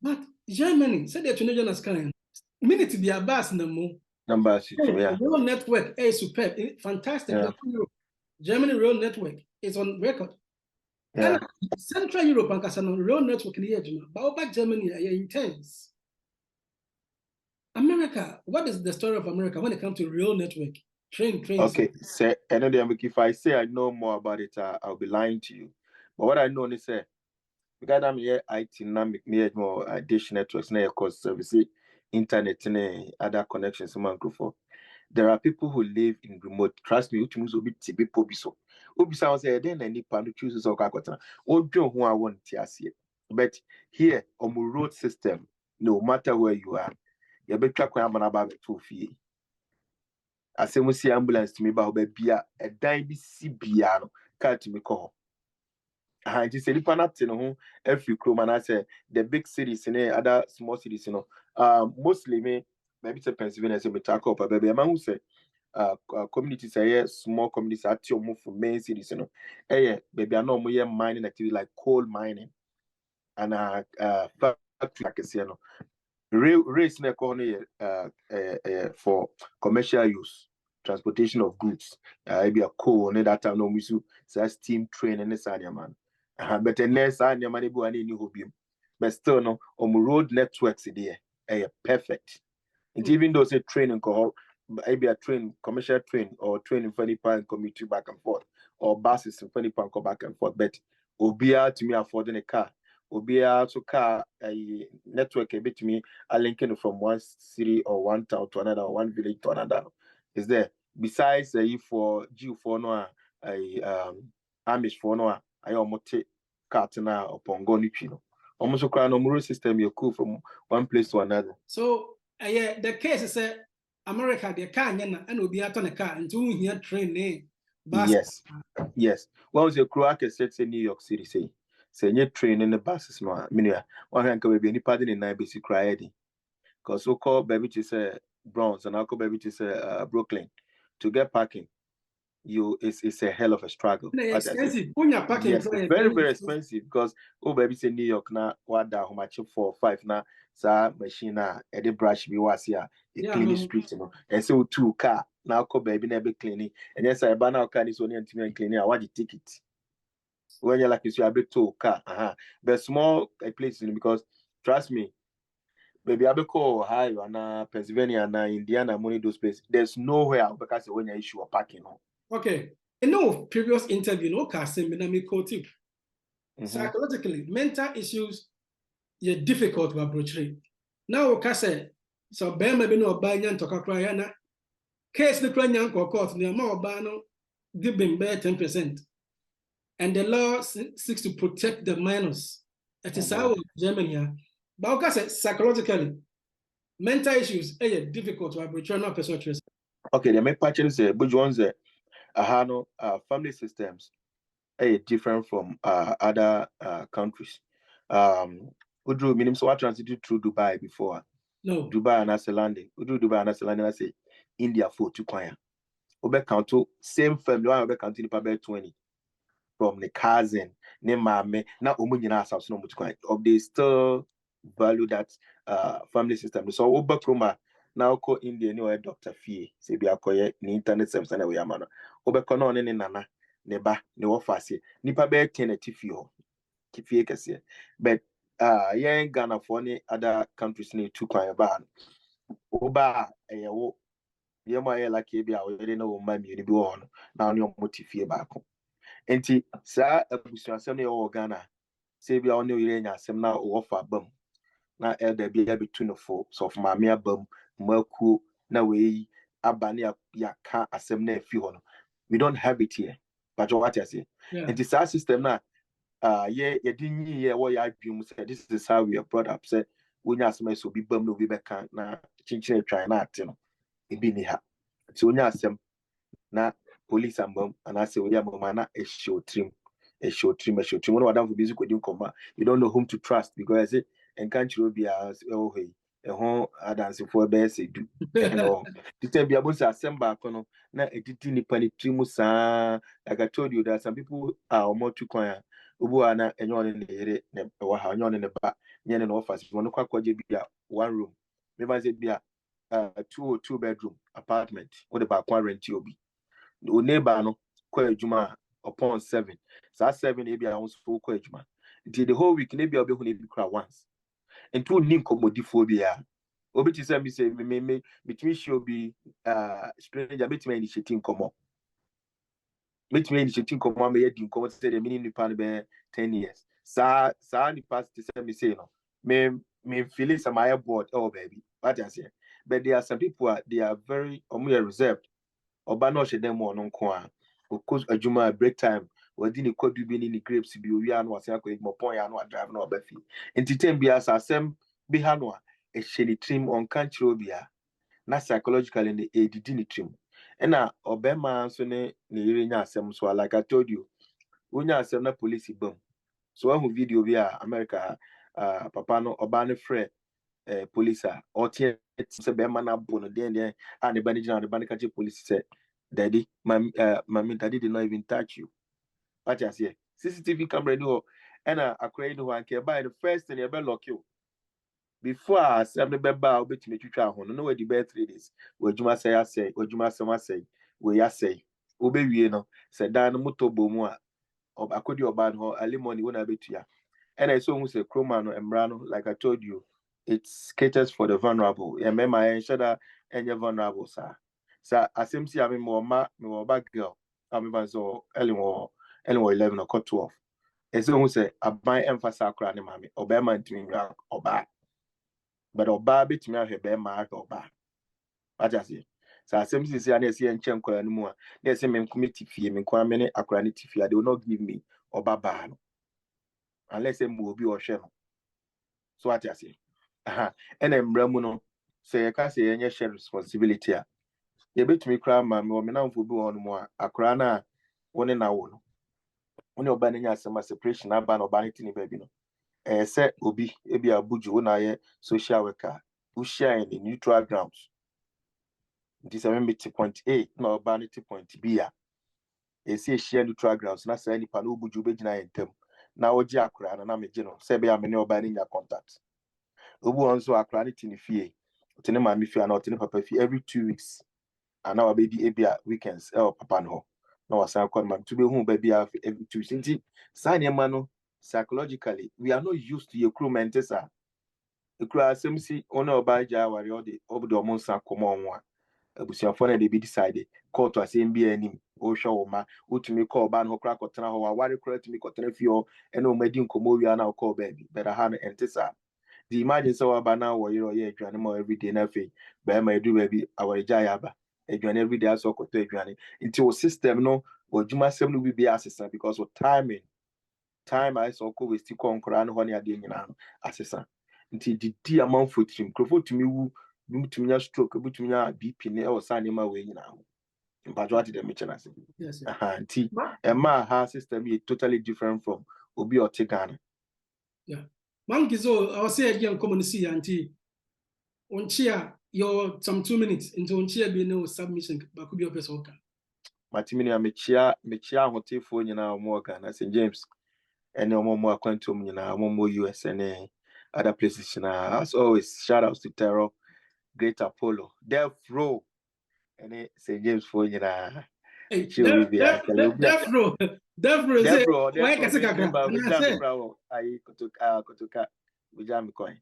Speaker 1: But Germany said they're Tunisian as kind. Minute to be a bus no more. Real network is superb, fantastic.
Speaker 2: Yeah.
Speaker 1: Germany real network is on record.
Speaker 2: Yeah.
Speaker 1: And Central Europe and Casano real network in the year Juma, but over Germany are intense. America, what is the story of America when it comes to real network? Trains.
Speaker 2: Okay, so if I say I know more about it, I'll be lying to you. But what I know is that because I'm here, IT make more dish networks, now of course service, internet, and other connections. There are people who live in remote. Trust me, which means will be people be so. Ubisa was then any pan to choose or kakota. Or do who I want to see. But here on the road system, no matter where you are, you better come about 2 feet. I say we see ambulance to me about baby a dime be CBR car to me call. I just say the every crew man I say the big cities in other small cities, mostly me maybe it's Pennsylvania say me talk up baby a man who say communities are small communities at your move for main cities, baby I know more mining activity like coal mining and factory like race na for commercial use. Transportation of goods, maybe a coal, and that time no misu, steam train and the man. But the next I never able any new hobby. But still no, road networks there, perfect. And even though say train and call, maybe a train, commercial train or train in funny pan commute back and forth, or buses in funny pan go back and forth. But obia to me affording a car. Obia to car a network a bit to me, a linking from one city or one town to another, or one village to another. Is there besides for Jew for no Amish for no I almost cartona upon Gonichino. Almost a crown on system you cool from one place to another.
Speaker 1: So the case is America the car and will be out on a car and 2 here train
Speaker 2: Yes. What was your Croatia said in New York City say you train in the buses ma minia one can be any party in nine basic crying. Because so called baby to say Bronx and I'll call baby to say Brooklyn to get parking. It's a hell of a struggle.
Speaker 1: Expensive. Yes,
Speaker 2: very, very expensive because baby say New York now what that how much 4 or 5 now sa machine na the brush be was here clean street and so 2 car now call baby never cleaning and yes I ban out car is only and cleaning I want the ticket. When you're like you a bit to car, but small places because trust me, baby, I be call Ohio and Pennsylvania and Indiana, money those places. There's nowhere because when you issue a parking.
Speaker 1: Okay, previous interview, no casting, tip. Psychologically, mental issues, you're difficult to approach. Now, Kase, so Ben maybe no banyan to Kakrayana, case the Kranyan court, near more bano, giving bear 10%. And the law seeks to protect the minors. That is how Germany. But okay, psychologically, mental issues are difficult to approach.
Speaker 2: Okay, the main patches but ones family systems are different from other countries. Udru minimum so I transited through Dubai before.
Speaker 1: No.
Speaker 2: Dubai and Asalandi. Udru Dubai and Asalandi, I say India for 2 kwaya. Obe count same family, one obe count in the 20. From the cousin, name mame, now Umunyana house no much quite. Of they still value that family system. So Obakroma now call India new Dr. Fee, say be a the internet service and we are man. Obekono nana, neba ne wofase nipa be 10 atifio kifie kese but yeah Ghana for any other countries need to kwan ba oba eyewo yema ye like e bia we na wo ma mi ni bi wo no na oni omotifie ba ko enti sa abusuasem ne wo Ghana se bia oni oyire nya asem na wo fa bam na elder bia betu no fo so of ma me abam maku na we abane ya ka asem na afi ho no we don't have it here but what I say enti sa system na yeah didn't hear what I dream said this is how we are brought up said when you so be bum no be back na chinchin try na atino e bi ni ha so when you asem na police and bum and I say we are mama na a show trim one of them for busy kodin koma you don't know whom to trust because I say and can't you be as oh hey a home dance for be say do no the time be able to assemble kono na editi ni pani trim sa like I told you that some people are more too quiet ubu ana enyo ne yere ne wa ha enyo ne ba nyene no office no kwakwaje bia one room me ba say bia 2 bedroom apartment with ba kwa rent obi o neighbor no kwa adwuma upon 7 sa 7 e bia won so kwa adwuma until the whole week ne bia obi hu ne bi kra once into nim komodifo bia obi ti say me say me between show be stranger between initiating komo between initiating komo me yedi komo say the meaning nipa be 10 years sa ni past say me say no me feel some my board oh baby what I say but there are some people they are very reserved oba no hye dem mo no nko a okos adwuma break time wadi ni kwadu bi ni grapes bi owi anu ase akọ mo pon ya no drive na oba fi entitem bi asasem bi ha no a ehye ni trim on kan chiro bia na psychologically ne edidi ni trim na obema so ne yire nya asem so like I told you wonya asem na police bam so ahu video bi a America papa no oba ne frɛ police a otie se be ma na bo no den and the banijina the banikachi police said daddy my daddy did not even touch you what I say CCTV camera no and akra no one care by the first thing you be lock you before I say me be ba obetime twitwa ho no we di be 3 days we juma say we ya say obewie no say dan moto bomu a akodi oba no early morning when I betua and I saw who say chroma no emra like I told you it caters for the vulnerable. Yeah, me my ensure any vulnerable, sir. So as him see, I mean, more back girl. I mean, so early 11 or 12. And so who say, I buy emphasis crying, mammy, or bear man to me, or bad. But or bad bit me, her bear mark or bad. I just say. So as him see, I see and champ anymore. There's a men committee fee, me quite many acranity fee. They will not give me or bad unless a movie or share. So what I say. And then Bramuno say I can't say any share responsibility. You bet me cry, mammy, or me now for be on more. A crana one in our own. When you're banning us some separation, I ban or ban it in baby. Say, Obi, Ebi Abuju, when I social worker who share in the neutral grounds. This is a point A, no banity point B. A say share neutral grounds, not say any panu buju bejina in them. Now, Oji and I'm a general, say be a many or banning your contacts. Obu onso akrani tini fie tini mami fie na tini papa fie every 2 weeks and now baby ebia weekends papa no na wasan kwa man to be hu baby every 2 weeks nti sign e no psychologically we are not used to your crew mentesa the crew asemsi ona obaja wari obi omo nsa komo onwa abusiafo na dey be decide court asem bi anim o hwe wo ma utumi call ba no kra kotena ho wa wari kra tumi kotena fie o ena o madi nkomo wi ana call baby but ha no entesa the imagine so abana wo yero ye adwane mo every day na fe ba ma edu baby awarija ya ba adwane every day aso koto adwane until o system no o juma sem no bi asesa because of time I saw ko westi konkora no ho ne ade nyina no asesa until the amount for trim crofo tumi wu tumi nya stroke tumi nya bp ne o sa ne ma we nyina ho mpajo ati dem chena se
Speaker 1: yes
Speaker 2: until ma ha system is totally different from obi otegana
Speaker 1: yeah Mangizo, I was saying again, come and see auntie. On chia, your some 2 minutes into on chia be no submission, but could be a person.
Speaker 2: Matimini mechia hotifo nyina omo Ghana St James and omo akwantum nyina omo US and other places na as always shout outs to Terror Great Apollo Death Row and St James for nyina
Speaker 1: Hey,
Speaker 2: Chill with
Speaker 1: Defro say, why can I say
Speaker 2: Defro, I kutuka, Bujam coin.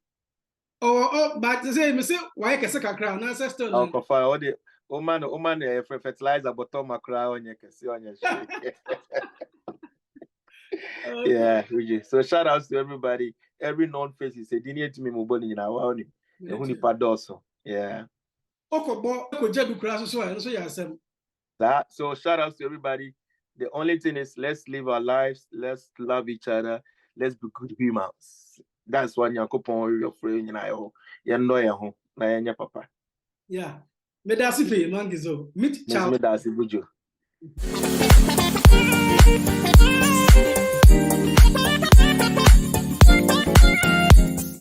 Speaker 1: Oh, but to say, why can I say kakra? Na say still.
Speaker 2: I'll confirm all the woman, fertilizer, bottom macra on your see on your shit. Yeah, so shout outs to everybody. Every non-face is a dinner to me, mobile in our own. The Hunipa also. Yeah. So shout outs to everybody. The only thing is let's live our lives, let's love each other, let's be good humans. That's what you're coping your friend, you know, you know your home, na papa.
Speaker 1: Yeah. Me that's it, man. Meet ciao.
Speaker 2: That's it,